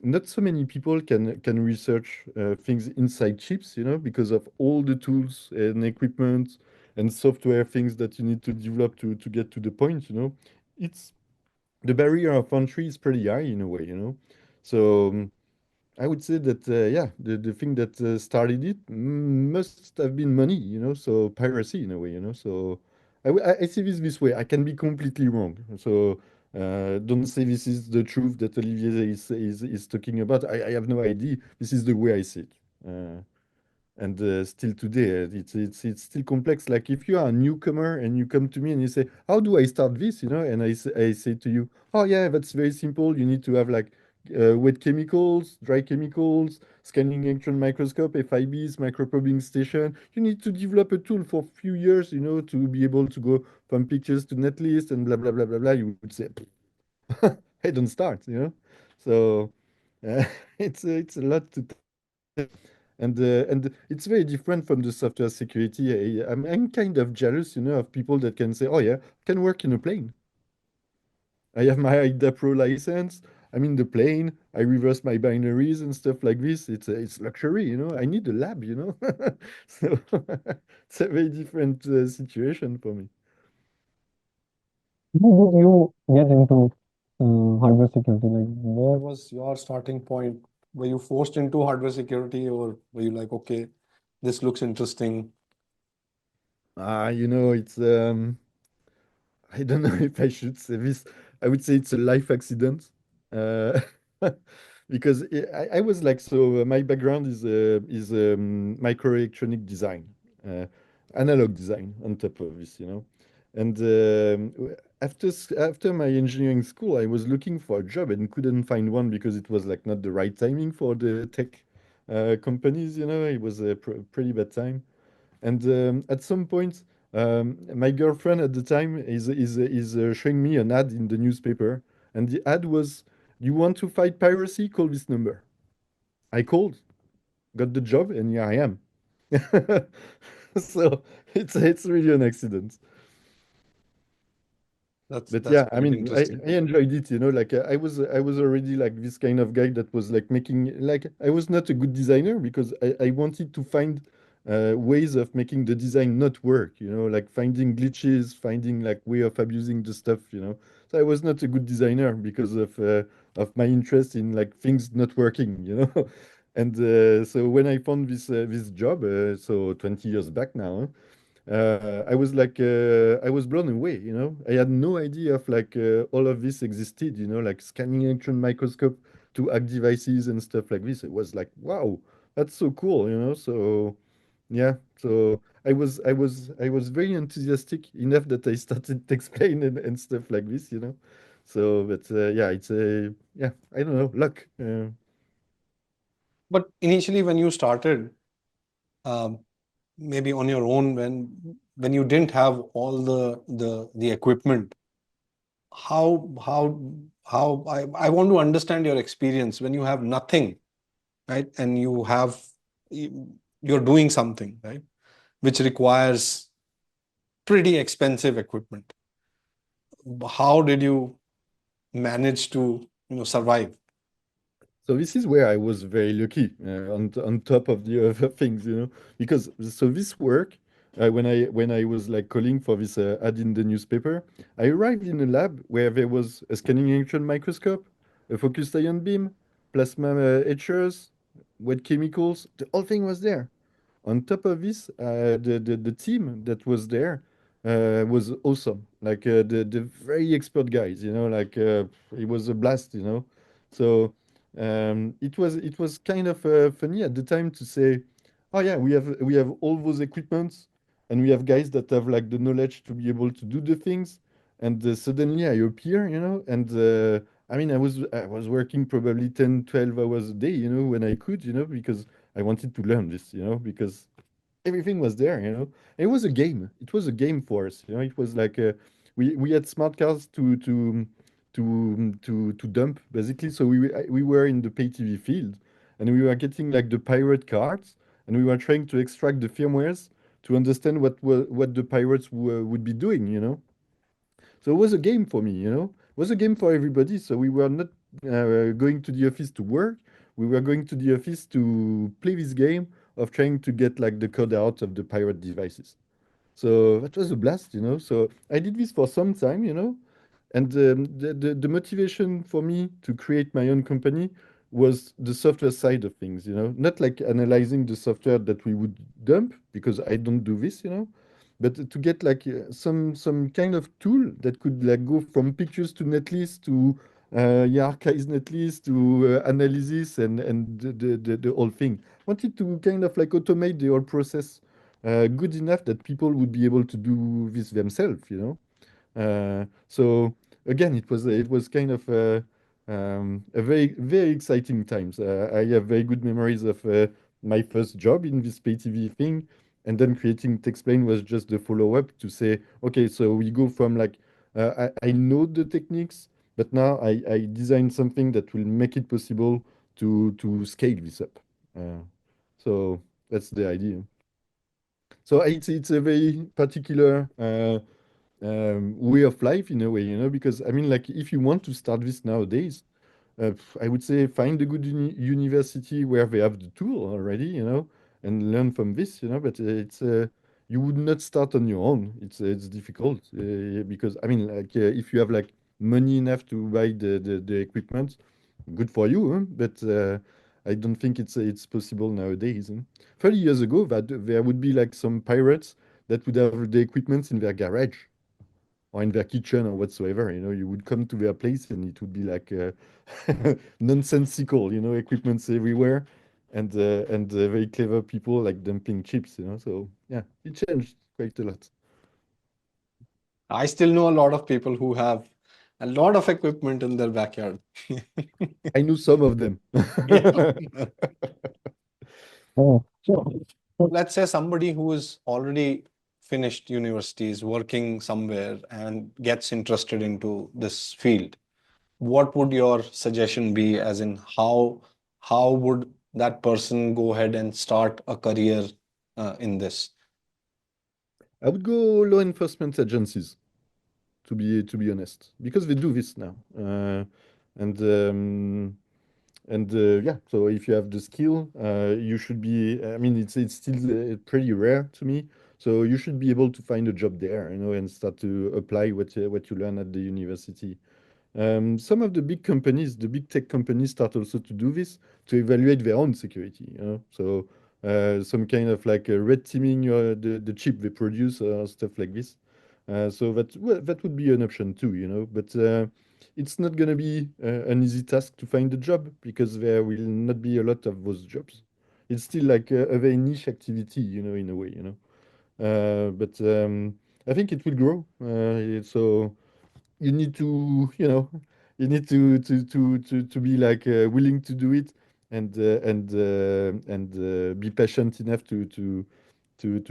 S1: not so many people can research things inside chips, because of all the tools and equipment and software things that you need to develop to get to the point, It's the barrier of entry is pretty high in a way, So I would say that yeah, the thing that started it must have been money, so piracy in a way, So I see this way. I can be completely wrong. So don't say this is the truth that Olivier is talking about. I have no idea. This is the way I see it. And still today, it's still complex. Like if you are a newcomer and you come to me and you say, "How do I start this?" And I say to you, "Oh yeah, that's very simple. You need to have like wet chemicals, dry chemicals, scanning electron microscope, FIBs, microprobing station. You need to develop a tool for a few years, to be able to go from pictures to netlist and blah blah blah blah blah." You would say, "Hey, don't start," So it's a lot to and it's very different from the software security. I'm kind of jealous, of people that can say, "Oh yeah, I can work in a plane. I have my IDA Pro license. I'm in the plane. I reverse my binaries and stuff like this. It's luxury, I need a lab, So it's a very different situation for me."
S3: How did you get into hardware security? Like, where was your starting point? Were you forced into hardware security, or were you like, okay, this looks interesting?
S1: It's I don't know if I should say this. I would say it's a life accident. Uh, because I was like, so my background is microelectronic design, uh, analog design on top of this. And after my engineering school, I was looking for a job and couldn't find one because it was like not the right timing for the tech companies. It was a pretty bad time. And at some point, my girlfriend at the time is showing me an ad in the newspaper, and the ad was, "You want to fight piracy? Call this number." I called, got the job, and here I am. So it's really an accident. But
S3: That's
S1: yeah, I
S3: quite
S1: mean, I,
S3: interesting.
S1: I enjoyed it. Like I was already like this kind of guy that was like making like I was not a good designer because I wanted to find ways of making the design not work, like finding glitches, finding like way of abusing the stuff. So I was not a good designer because of my interest in like things not working. And so when I found this job, so 20 years back now, I was blown away. I had no idea of like all of this existed, like scanning electron microscope to hack devices and stuff like this. It was like, wow, that's so cool. So yeah, so I was very enthusiastic enough that I started to explain and stuff like this. So, but yeah, it's a yeah, I don't know, luck.
S2: But initially, when you started, um, maybe on your own, when you didn't have all the equipment, how I want to understand your experience when you have nothing, right? And you're doing something, right, which requires pretty expensive equipment. How did you manage to survive?
S1: So this is where I was very lucky on top of the other things, because so this work when I was like calling for this ad in the newspaper, I arrived in a lab where there was a scanning electron microscope, a focused ion beam, plasma etchers, wet chemicals. The whole thing was there. On top of this, the team that was there was awesome. Like the very expert guys, like it was a blast. So it was kind of funny at the time to say, oh yeah, we have all those equipments, and we have guys that have like the knowledge to be able to do the things, and suddenly I appear, and I mean I was working probably 10, 12 hours a day, when I could, because I wanted to learn this, because everything was there. It was a game. It was a game for us. It was like we had smart cards to dump basically. So we were in the pay TV field, and we were getting like the pirate cards, and we were trying to extract the firmwares to understand what the pirates would be doing. So it was a game for me. It was a game for everybody. So we were not going to the office to work. We were going to the office to play this game of trying to get like the code out of the pirate devices. So that was a blast. So I did this for some time. And the motivation for me to create my own company was the software side of things, not like analyzing the software that we would dump because I don't do this, but to get like some kind of tool that could like go from pictures to netlist to hierarchize netlist to analysis and the whole thing. Wanted to kind of like automate the whole process good enough that people would be able to do this themselves. So again, it was kind of a very very exciting times. I have very good memories of my first job in this pay TV thing, and then creating Texplain was just the follow up to say, okay, so we go from like I know the techniques, but now I design something that will make it possible to scale this up. Uh, so that's the idea. So it's a very particular way of life in a way, because I mean, like, if you want to start this nowadays, I would say find a good university where they have the tool already, and learn from this. But you would not start on your own. It's difficult because I mean, like if you have like money enough to buy the equipment, good for you. Huh? But I don't think it's possible nowadays. Huh? 30 years ago, that there would be like some pirates that would have the equipment in their garage or in their kitchen or whatsoever. You know, you would come to their place and it would be like nonsensical. You know, equipments everywhere, and very clever people like dumping chips. You know, so yeah, it changed quite a lot.
S2: I still know a lot of people who have a lot of equipment in their backyard.
S1: I knew some of them.
S2: Yeah.
S3: Oh, so, so
S2: Let's say somebody who is already finished universities, working somewhere, and gets interested into this field. What would your suggestion be, as in how would that person go ahead and start a career in this?
S1: I would go law enforcement agencies to be honest, because they do this now. And yeah, so if you have the skill, you should be. I mean, it's still pretty rare to me. So you should be able to find a job there, you know, and start to apply what you learn at the university. Some of the big companies, the big tech companies, start also to do this to evaluate their own security. You know, so some kind of like red teaming the chip they produce, stuff like this. So that would be an option too. You know, but it's not going to be an easy task to find a job because there will not be a lot of those jobs. It's still like a very niche activity, you know, in a way. You know, but I think it will grow. So you need to you need to be like willing to do it and be patient enough to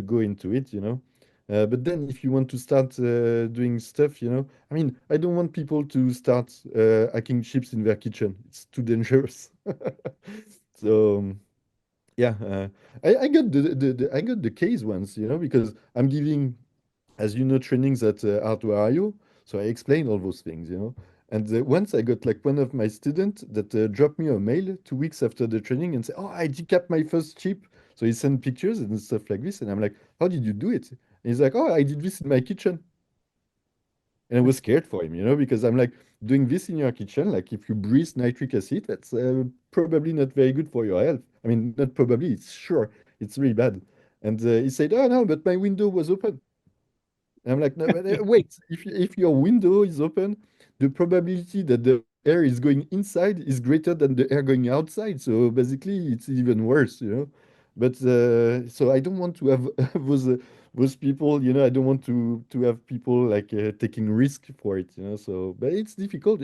S1: go into it, you know. But then if you want to start doing stuff, you know, I mean, I don't want people to start hacking chips in their kitchen. It's too dangerous. So yeah, I got I got the case once, you know, because I'm giving, as you know, trainings at Hardware IO. So I explained all those things, you know. And once I got like one of my students that dropped me a mail 2 weeks after the training and said, "Oh, I decapped my first chip." So he sent pictures and stuff like this. And I'm like, "How did you do it?" And he's like, "Oh, I did this in my kitchen." And I was scared for him, you know, because I'm like, doing this in your kitchen, like if you breathe nitric acid, that's probably not very good for your health. I mean, not probably, it's sure, it's really bad. And he said, "Oh, no, but my window was open." And I'm like, no, but, wait, if your window is open, the probability that the air is going inside is greater than the air going outside. So basically, it's even worse, you know. But so I don't want to have those people, you know. I don't want to have people like taking risk for it, you know. So, but it's difficult.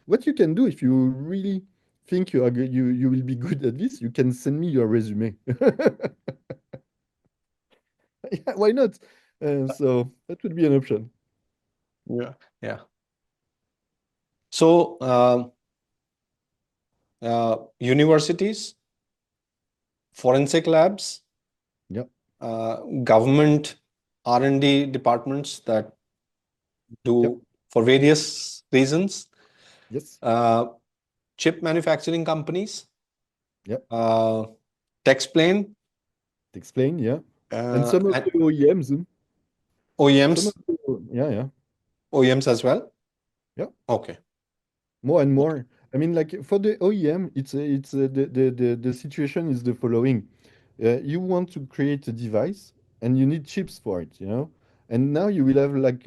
S1: What you can do if you really think you will be good at this, you can send me your resume. Yeah, why not? So that would be an option.
S2: Yeah. Yeah. So universities, forensic labs,
S1: Yeah.
S2: government R&D departments that
S1: Yep.
S2: do for various reasons,
S1: Yes.
S2: uh, chip manufacturing companies,
S1: Yep.
S2: uh, Texplane,
S1: Explain. Yeah. And some of
S2: and
S1: the OEMs. Some of
S2: OEMs,
S1: yeah, yeah,
S2: OEMs as well.
S1: yeah.
S2: Okay.
S1: More and
S2: Okay.
S1: more. I mean, like for the OEM, the situation is the following. You want to create a device and you need chips for it, you know? And now you will have like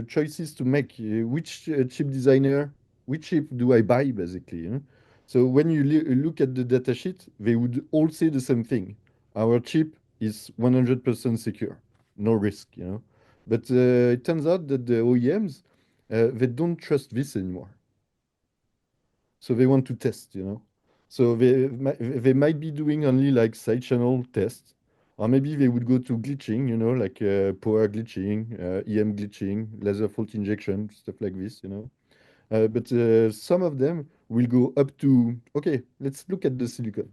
S1: choices to make. Which chip designer, which chip do I buy, basically, you know? So when you look at the datasheet, they would all say the same thing. Our chip is 100% secure, no risk, you know? But it turns out that the OEMs, they don't trust this anymore. So they want to test, you know. So they might be doing only like side channel tests, or maybe they would go to glitching, you know, like power glitching, EM glitching, laser fault injection, stuff like this, you know. But some of them will go up to, okay, let's look at the silicon.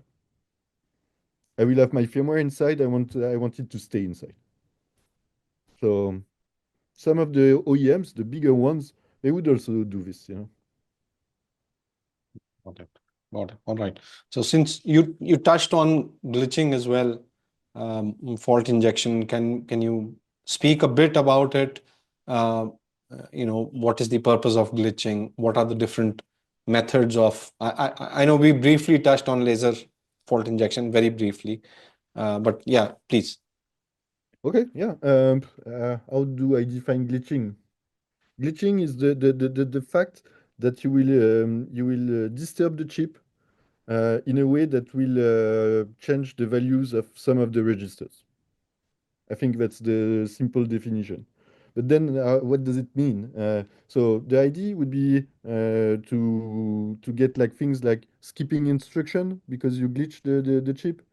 S1: I will have my firmware inside. I want it to stay inside. So some of the OEMs, the bigger ones, they would also do this, you know.
S2: Got it. Got it. All right. So since you touched on glitching as well, fault injection. Can you speak a bit about it? What is the purpose of glitching? What are the different methods of? I know we briefly touched on laser fault injection very briefly, but yeah, please.
S1: Okay, yeah. How do I define glitching? Glitching is the fact that you will disturb the chip in a way that will change the values of some of the registers. I think that's the simple definition. But then, what does it mean? So the idea would be to get like things like skipping instruction because you glitch the chip,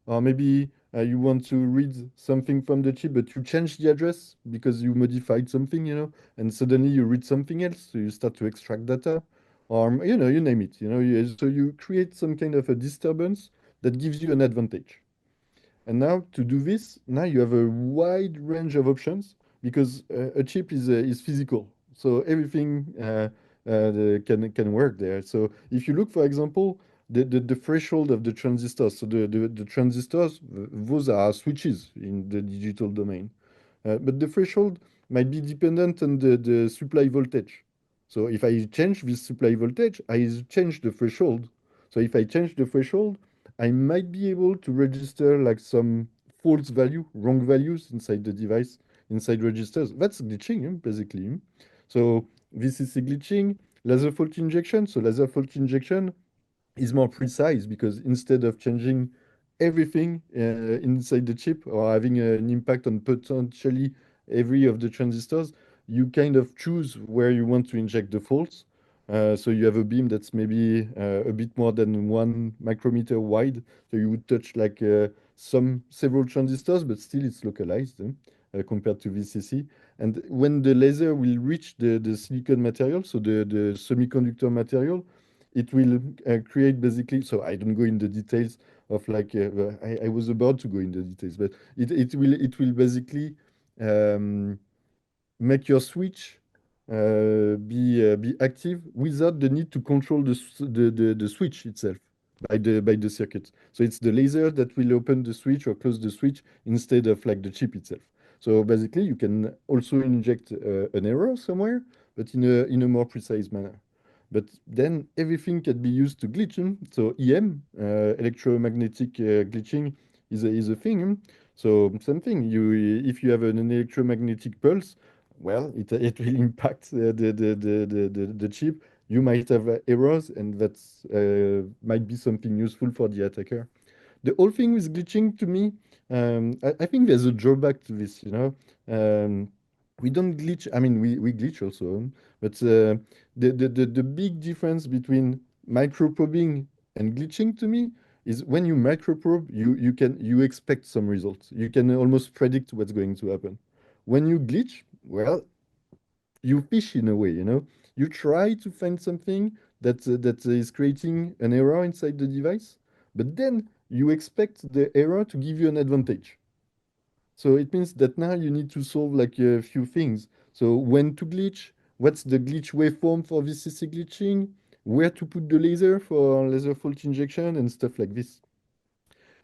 S1: or maybe you want to read something from the chip, but you change the address because you modified something, and suddenly you read something else, so you start to extract data, or you name it, so you create some kind of a disturbance that gives you an advantage. And now to do this, now you have a wide range of options because a chip is physical, so everything can work there. So if you look, for example, the threshold of the transistors, so the transistors, those are switches in the digital domain. But the threshold might be dependent on the supply voltage. So if I change this supply voltage, I change the threshold. So if I change the threshold, I might be able to register like some false value, wrong values inside the device, inside registers. That's glitching, basically. So this is a glitching. Laser fault injection. So laser fault injection is more precise because instead of changing everything inside the chip or having an impact on potentially every of the transistors, you kind of choose where you want to inject the faults. So you have a beam that's maybe a bit more than 1 micrometer wide. So you would touch like several transistors, but still it's localized compared to VCC. And when the laser will reach the silicon material, so the semiconductor material, it will create basically, so I don't go in the details of like, I was about to go in the details, but it will basically um, make your switch be active without the need to control the switch itself by the circuit. So it's the laser that will open the switch or close the switch instead of like the chip itself. So basically, you can also inject an error somewhere, but in a more precise manner. But then everything can be used to glitch. So EM, electromagnetic glitching, is a thing. So same thing. If you have an electromagnetic pulse, well, it will impact the chip. You might have errors, and that's might be something useful for the attacker. The whole thing with glitching to me, I think there's a drawback to this, we don't glitch. I mean, we glitch also, but the big difference between microprobing and glitching to me is when you microprobe, you expect some results. You can almost predict what's going to happen. When you glitch, well, you fish in a way, You try to find something that is creating an error inside the device, but then you expect the error to give you an advantage. So it means that now you need to solve like a few things. So when to glitch, what's the glitch waveform for VCC glitching, where to put the laser for laser fault injection and stuff like this.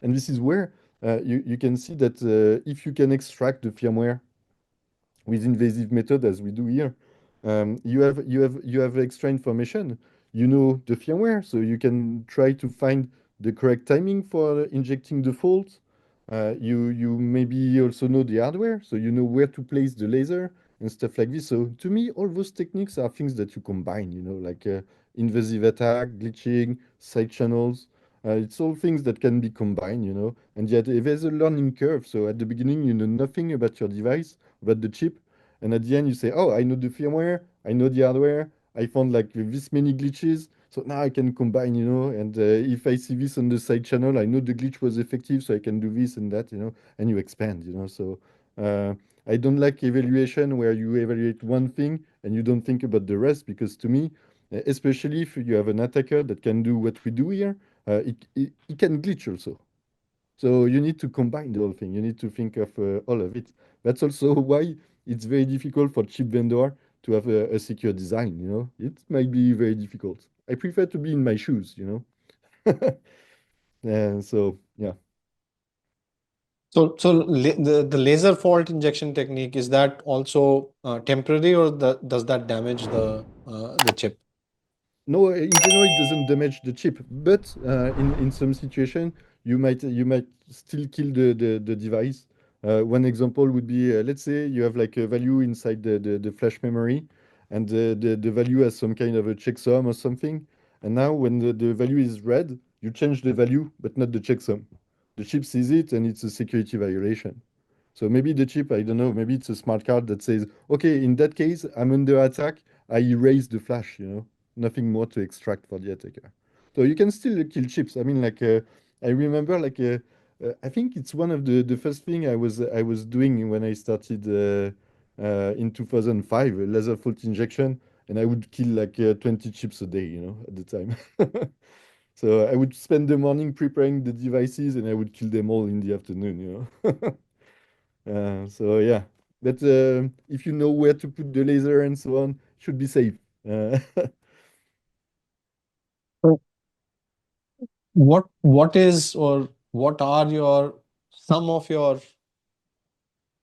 S1: And this is where you can see that if you can extract the firmware with invasive method as we do here, you have extra information. You know the firmware, so you can try to find the correct timing for injecting the fault. You maybe also know the hardware, so you know where to place the laser and stuff like this. So to me, all those techniques are things that you combine, like invasive attack, glitching, side channels. It's all things that can be combined, and yet there's a learning curve. So at the beginning, you know nothing about your device, about the chip, and at the end, you say, "Oh, I know the firmware, I know the hardware. I found like this many glitches, so now I can combine, And if I see this on the side channel, I know the glitch was effective, so I can do this and that, And you expand, So uh, I don't like evaluation where you evaluate one thing and you don't think about the rest, because to me, especially if you have an attacker that can do what we do here, it can glitch also. So you need to combine the whole thing. You need to think of all of it. That's also why it's very difficult for chip vendor to have a secure design. It might be very difficult. I prefer to be in my shoes. And so yeah.
S2: The laser fault injection technique, is that also temporary, or does that damage the chip?
S1: No, in general, it doesn't damage the chip, but in some situation, you might still kill the device. One example would be, let's say you have like a value inside the flash memory, and the value has some kind of a checksum or something. And now when the value is red, you change the value, but not the checksum. The chip sees it, and it's a security violation. So maybe the chip, I don't know, maybe it's a smart card that says, okay, in that case, I'm under attack. I erase the flash, nothing more to extract for the attacker. So you can still kill chips. I mean, like, I remember, like, I think it's one of the first thing I was doing when I started in 2005, a laser fault injection, and I would kill like 20 chips a day, at the time. So I would spend the morning preparing the devices, and I would kill them all in the afternoon. So yeah, but if you know where to put the laser and so on, should be safe. Uh,
S2: So what is, or what are your some of your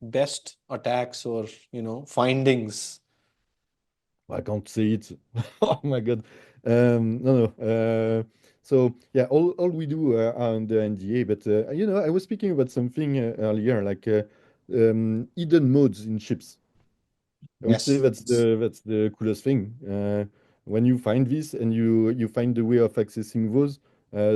S2: best attacks, or findings?
S1: I can't say it. Oh my God. No, no. So yeah, all we do are under NDA, but I was speaking about something earlier, like hidden modes in chips. I would say
S2: Yes.
S1: that's the coolest thing. When you find this and you find the way of accessing those,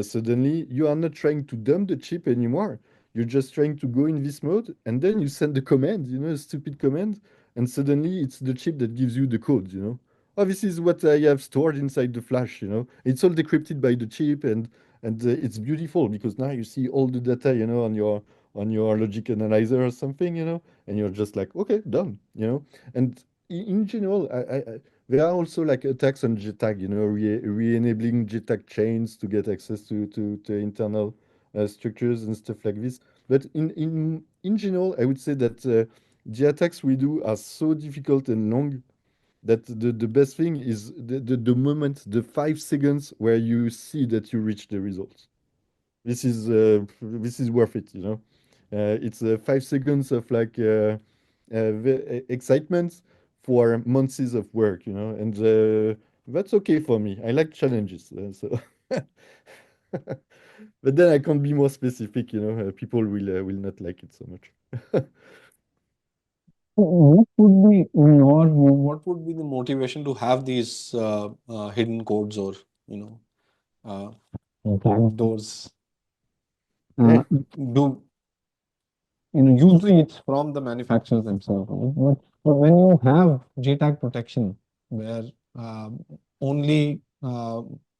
S1: suddenly you are not trying to dump the chip anymore. You're just trying to go in this mode, and then you send the command, a stupid command, and suddenly it's the chip that gives you the code. Oh, this is what I have stored inside the flash. It's all decrypted by the chip, and it's beautiful because now you see all the data, on your logic analyzer or something, and you're just like, okay, done. And in general, there are also like attacks on JTAG, re-enabling JTAG chains to get access to internal structures and stuff like this. But in general, I would say that the attacks we do are so difficult and long that the best thing is the moment, the 5 seconds where you see that you reach the results. This is worth it. It's 5 seconds of like excitement for months of work, and that's okay for me. I like challenges, so. But then I can't be more specific. People will not like it so much.
S2: What would be, in your view, what would be the motivation to have these hidden codes, or you know uh, backdoors?
S1: Eh,
S2: Do Usually it's from the manufacturers themselves, right? But when you have JTAG protection, where only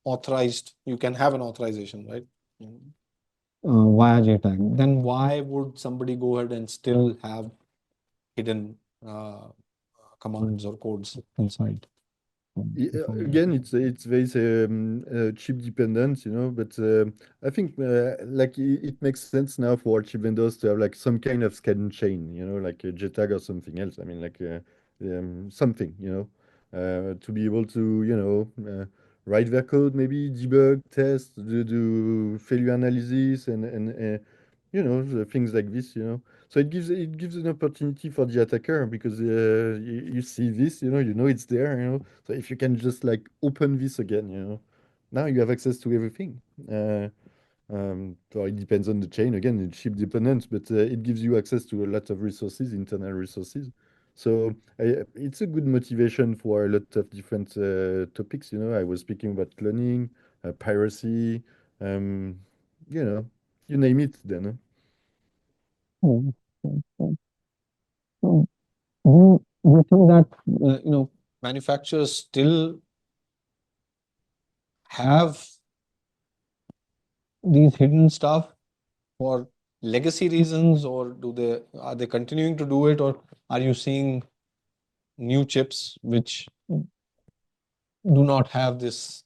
S2: authorized, you can have an authorization, right? Via JTAG, then why would somebody go ahead and still have hidden commands or codes inside the firmware?
S1: Again, it's very chip dependent, but I think like it makes sense now for chip vendors to have like some kind of scan chain, like a JTAG or something else. I mean, like something, to be able to write their code, maybe debug, test, do failure analysis, and the things like this. So it gives an opportunity for the attacker because you see this, you know it's there. So if you can just like open this again, now you have access to everything. So it depends on the chain again, it's chip dependent, but it gives you access to a lot of resources, internal resources. So it's a good motivation for a lot of different topics. I was speaking about cloning, piracy, um, you know, you name it then. Huh?
S3: Mm, mm, mm. So, do you think that
S2: manufacturers still have these hidden stuff for legacy reasons, or are they continuing to do it, or are you seeing new chips which do not have this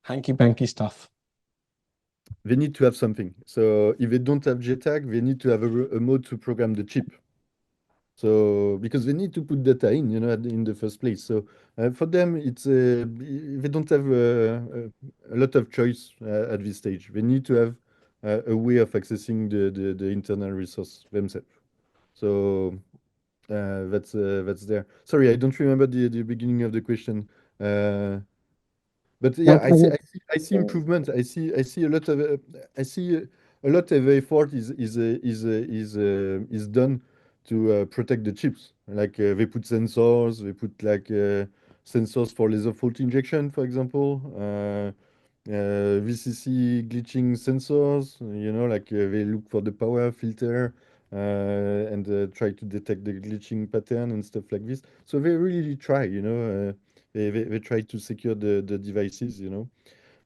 S2: hanky panky stuff?
S1: They need to have something. So if they don't have JTAG, they need to have a mode to program the chip. So because they need to put data in the first place. So for them, they don't have a lot of choice at this stage. They need to have a way of accessing the internal resource themselves. So that's there. Sorry, I don't remember the beginning of the question. But yeah,
S3: But I guess,
S1: I see improvement. I see a lot of I see a lot of effort is done to protect the chips. Like they put sensors, they put like sensors for laser fault injection, for example. VCC glitching sensors, you know, like they look for the power filter and try to detect the glitching pattern and stuff like this. So they really try, you know, they try to secure the devices, you know,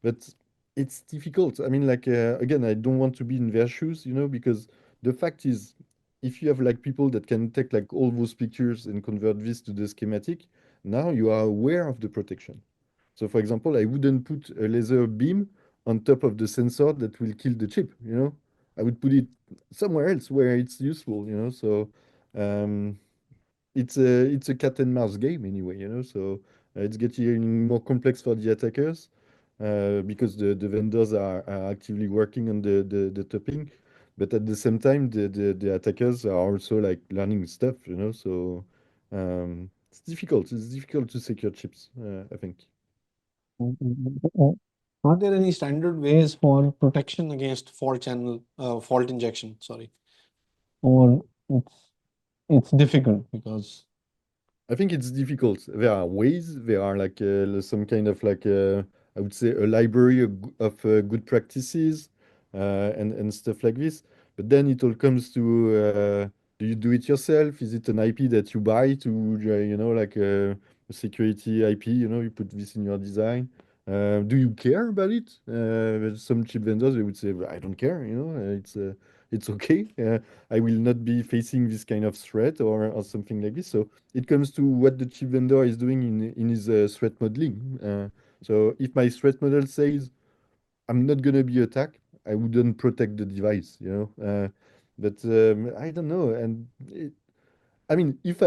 S1: but it's difficult. I mean, like, again, I don't want to be in their shoes, you know, because the fact is, if you have like people that can take like all those pictures and convert this to the schematic, now you are aware of the protection. So for example, I wouldn't put a laser beam on top of the sensor that will kill the chip, you know? I would put it somewhere else where it's useful, you know? So um, it's a cat and mouse game anyway, you know? So it's getting more complex for the attackers because the vendors are actively working on the topping. But at the same time, the attackers are also like learning stuff, you know? So it's difficult. It's difficult to secure chips, I think.
S2: Are there any standard ways for protection against fault channel, fault injection? Sorry.
S3: or it's difficult because
S1: I think it's difficult. There are ways. There are like some kind of like I would say a library of good practices and stuff like this. But then it all comes to do you do it yourself? Is it an IP that you buy to you know like a security IP? You know you put this in your design. Do you care about it? Some chip vendors they would say I don't care. You know it's okay. I will not be facing this kind of threat or something like this. So it comes to what the chip vendor is doing in his threat modeling. So if my threat model says I'm not gonna be attacked, I wouldn't protect the device, you know. But I don't know, and I mean, if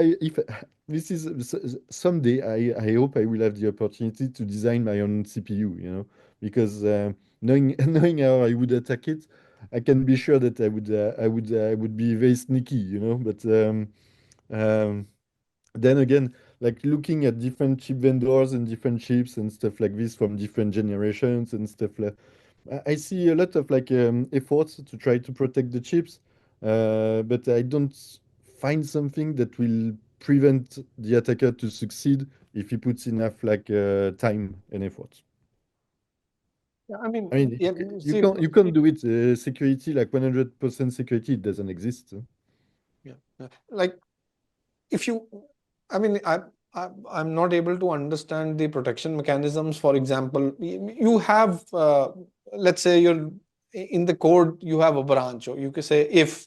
S1: this is someday, I hope I will have the opportunity to design my own CPU, you know, because knowing knowing how I would attack it, I can be sure that I would be very sneaky, you know. But um, then again, like looking at different chip vendors and different chips and stuff like this from different generations and stuff like I see a lot of like efforts to try to protect the chips, but I don't find something that will prevent the attacker to succeed if he puts enough like time and effort.
S2: Yeah, I mean,
S1: I mean,
S2: yeah, see,
S1: you can't do it. Security like 100% security, it doesn't exist.
S2: yeah, yeah. Like if you, I mean, I'm not able to understand the protection mechanisms. For example, you have, let's say you're in the code, you have a branch, or you can say if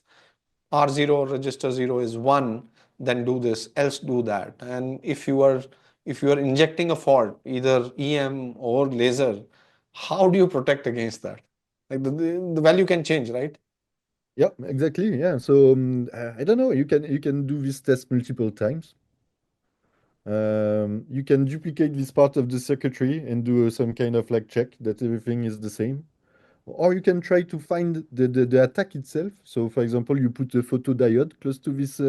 S2: R0 register 0 is 1, then do this, else do that. And if you are injecting a fault, either EM or laser, how do you protect against that? Like the value can change, right?
S1: Yeah, exactly. Yeah. So I don't know. You can do this test multiple times. You can duplicate this part of the circuitry and do some kind of like check that everything is the same. Or you can try to find the attack itself. So, for example, you put a photodiode close to this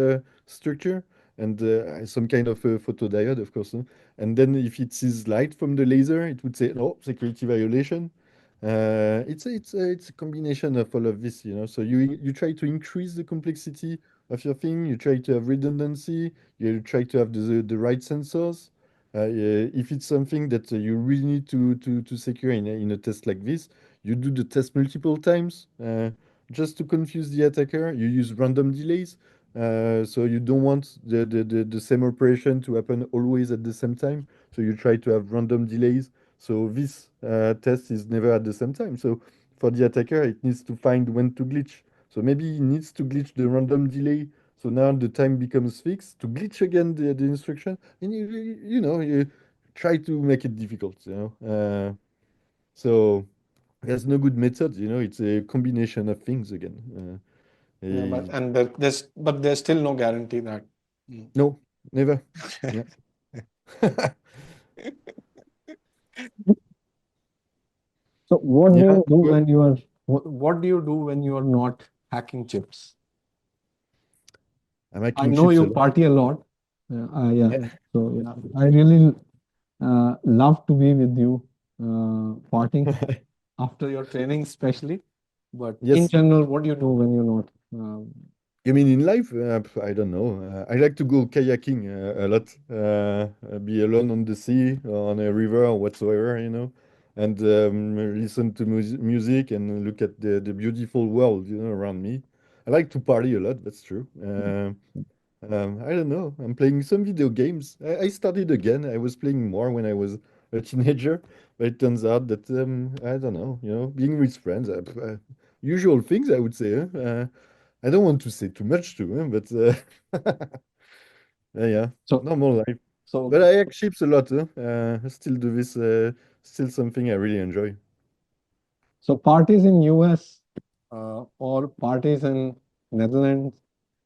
S1: structure and some kind of a photodiode, of course. And then if it sees light from the laser, it would say, no, security violation. It's a combination of all of this, you know. So you try to increase the complexity of your thing. You try to have redundancy. You try to have the right sensors. If it's something that you really need to secure in a test like this, you do the test multiple times just to confuse the attacker. You use random delays. So you don't want the same operation to happen always at the same time. So you try to have random delays. So this test is never at the same time. So for the attacker, it needs to find when to glitch. So maybe he needs to glitch the random delay. So now the time becomes fixed to glitch again the instruction. And you know, you try to make it difficult, you know. So there's no good method, you know, it's a combination of things again.
S2: Yeah, but
S1: Eh,
S2: and there's still no guarantee that. Mm.
S1: no, never. Yeah.
S3: so what do
S1: Yeah.
S3: you do when you are what do you do when you are not hacking chips?
S1: I'm
S3: I
S1: hacking
S3: know
S1: chips
S3: you
S1: a lot.
S3: party a lot. Yeah.
S1: Yeah.
S3: So yeah, I really love to be with you partying after your training, especially. But in
S1: Yes.
S3: general, what do you do when you're not? Um,
S1: You mean in life? I don't know. I like to go kayaking a lot. Be alone on the sea or on a river or whatsoever, and listen to music and look at the beautiful world, around me. I like to party a lot. That's true. I don't know. I'm playing some video games. I started again. I was playing more when I was a teenager, but it turns out that I don't know. Being with friends, usual things, I would say. I don't want to say too much too, but yeah,
S3: so
S1: normal life.
S3: so
S1: But I hack ships a lot. I still do this. Still something I really enjoy.
S3: so parties in US or parties in Netherlands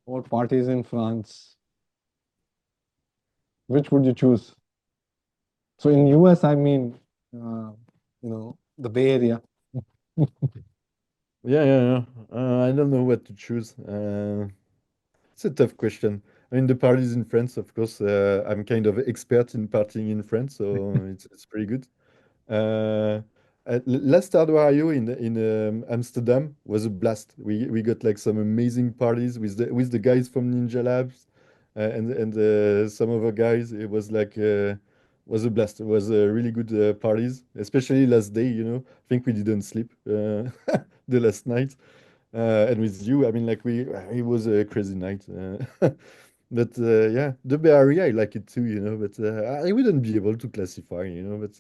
S3: or parties in France, which would you choose? So in US, I mean, the Bay Area.
S1: Yeah, yeah, yeah. I don't know what to choose. It's a tough question. I mean, the parties in France, of course, I'm kind of expert in partying in France, so it's pretty good. Uh, Last hardware I/O in Amsterdam was a blast. We got like some amazing parties with the guys from Ninja Labs, and some other guys. It was a blast. It was really good parties, especially last day. I think we didn't sleep the last night. And with you, I mean, like it was a crazy night. But yeah, the Bay Area, I like it too, but I wouldn't be able to classify, but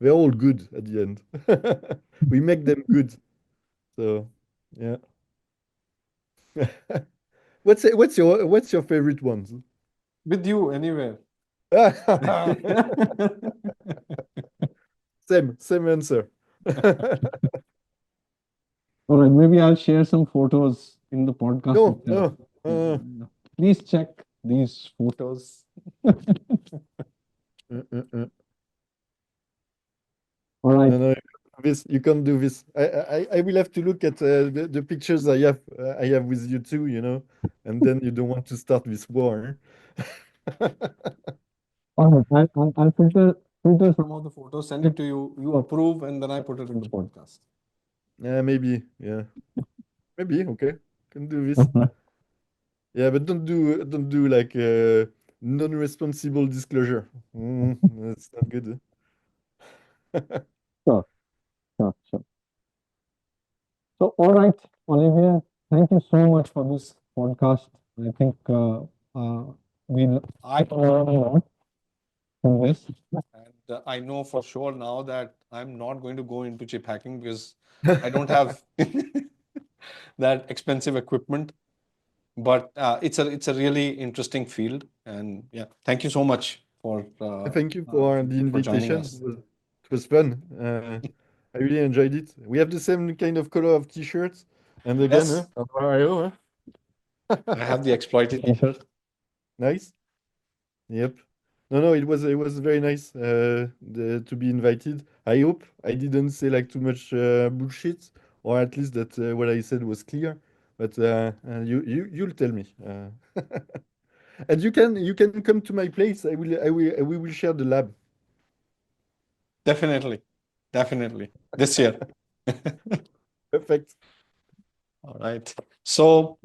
S1: they're all good at the end. We make them good. So, yeah. What's your favorite ones?
S3: With you anywhere.
S1: Same answer.
S3: All right, maybe I'll share some photos in the podcast
S1: No,
S3: itself.
S1: no.
S3: Yeah. Please check these photos.
S1: Uh.
S3: All right.
S1: No, no, you can't do this. I will have to look at the pictures I have with you too, and then you don't want to start this war.
S3: All right. I'll filter some of the photos, send it to you. You approve, and then I put it in the podcast.
S1: Maybe, yeah, maybe. Okay, can do this. Yeah, but don't do like non-responsible disclosure. That's not good.
S3: Sure, sure. So, all right, Olivier, thank you so much for this podcast. I think I learned a lot from this. And I know for sure now that I'm not going to go into chip hacking because I don't have that expensive equipment. But it's a really interesting field. And yeah, thank you so much
S1: Thank you for the
S3: for joining
S1: invitation.
S3: us.
S1: It was fun. I really enjoyed it. We have the same kind of color of t-shirts, and again,
S3: Yes,
S1: Mario,
S3: I have the exploited t-shirt.
S1: nice. Yep. No, no, it was very nice to be invited. I hope I didn't say like too much bullshit, or at least that what I said was clear. But you'll tell me. And you can come to my place. We will share the lab.
S3: Definitely, definitely. This year.
S1: Perfect.
S3: All right. So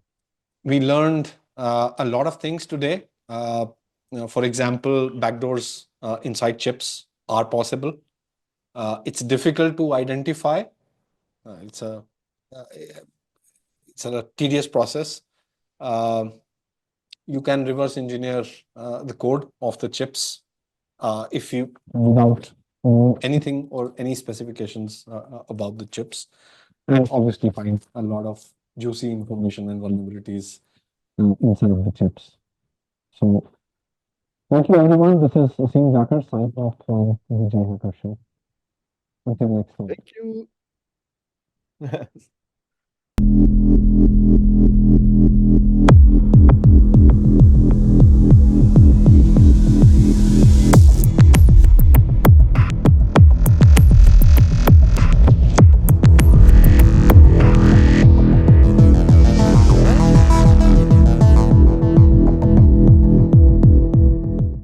S3: we learned a lot of things today. For example, backdoors inside chips are possible. It's difficult to identify. Uh, it's a uh, it's a tedious process. Um you can reverse engineer the code of the chips if you without anything or any specifications about the chips, and obviously find a lot of juicy information and vulnerabilities inside of the chips. So thank you everyone. This is Asim Jhacker signing off from the Jhacker Show. Until next time.
S1: Thank you.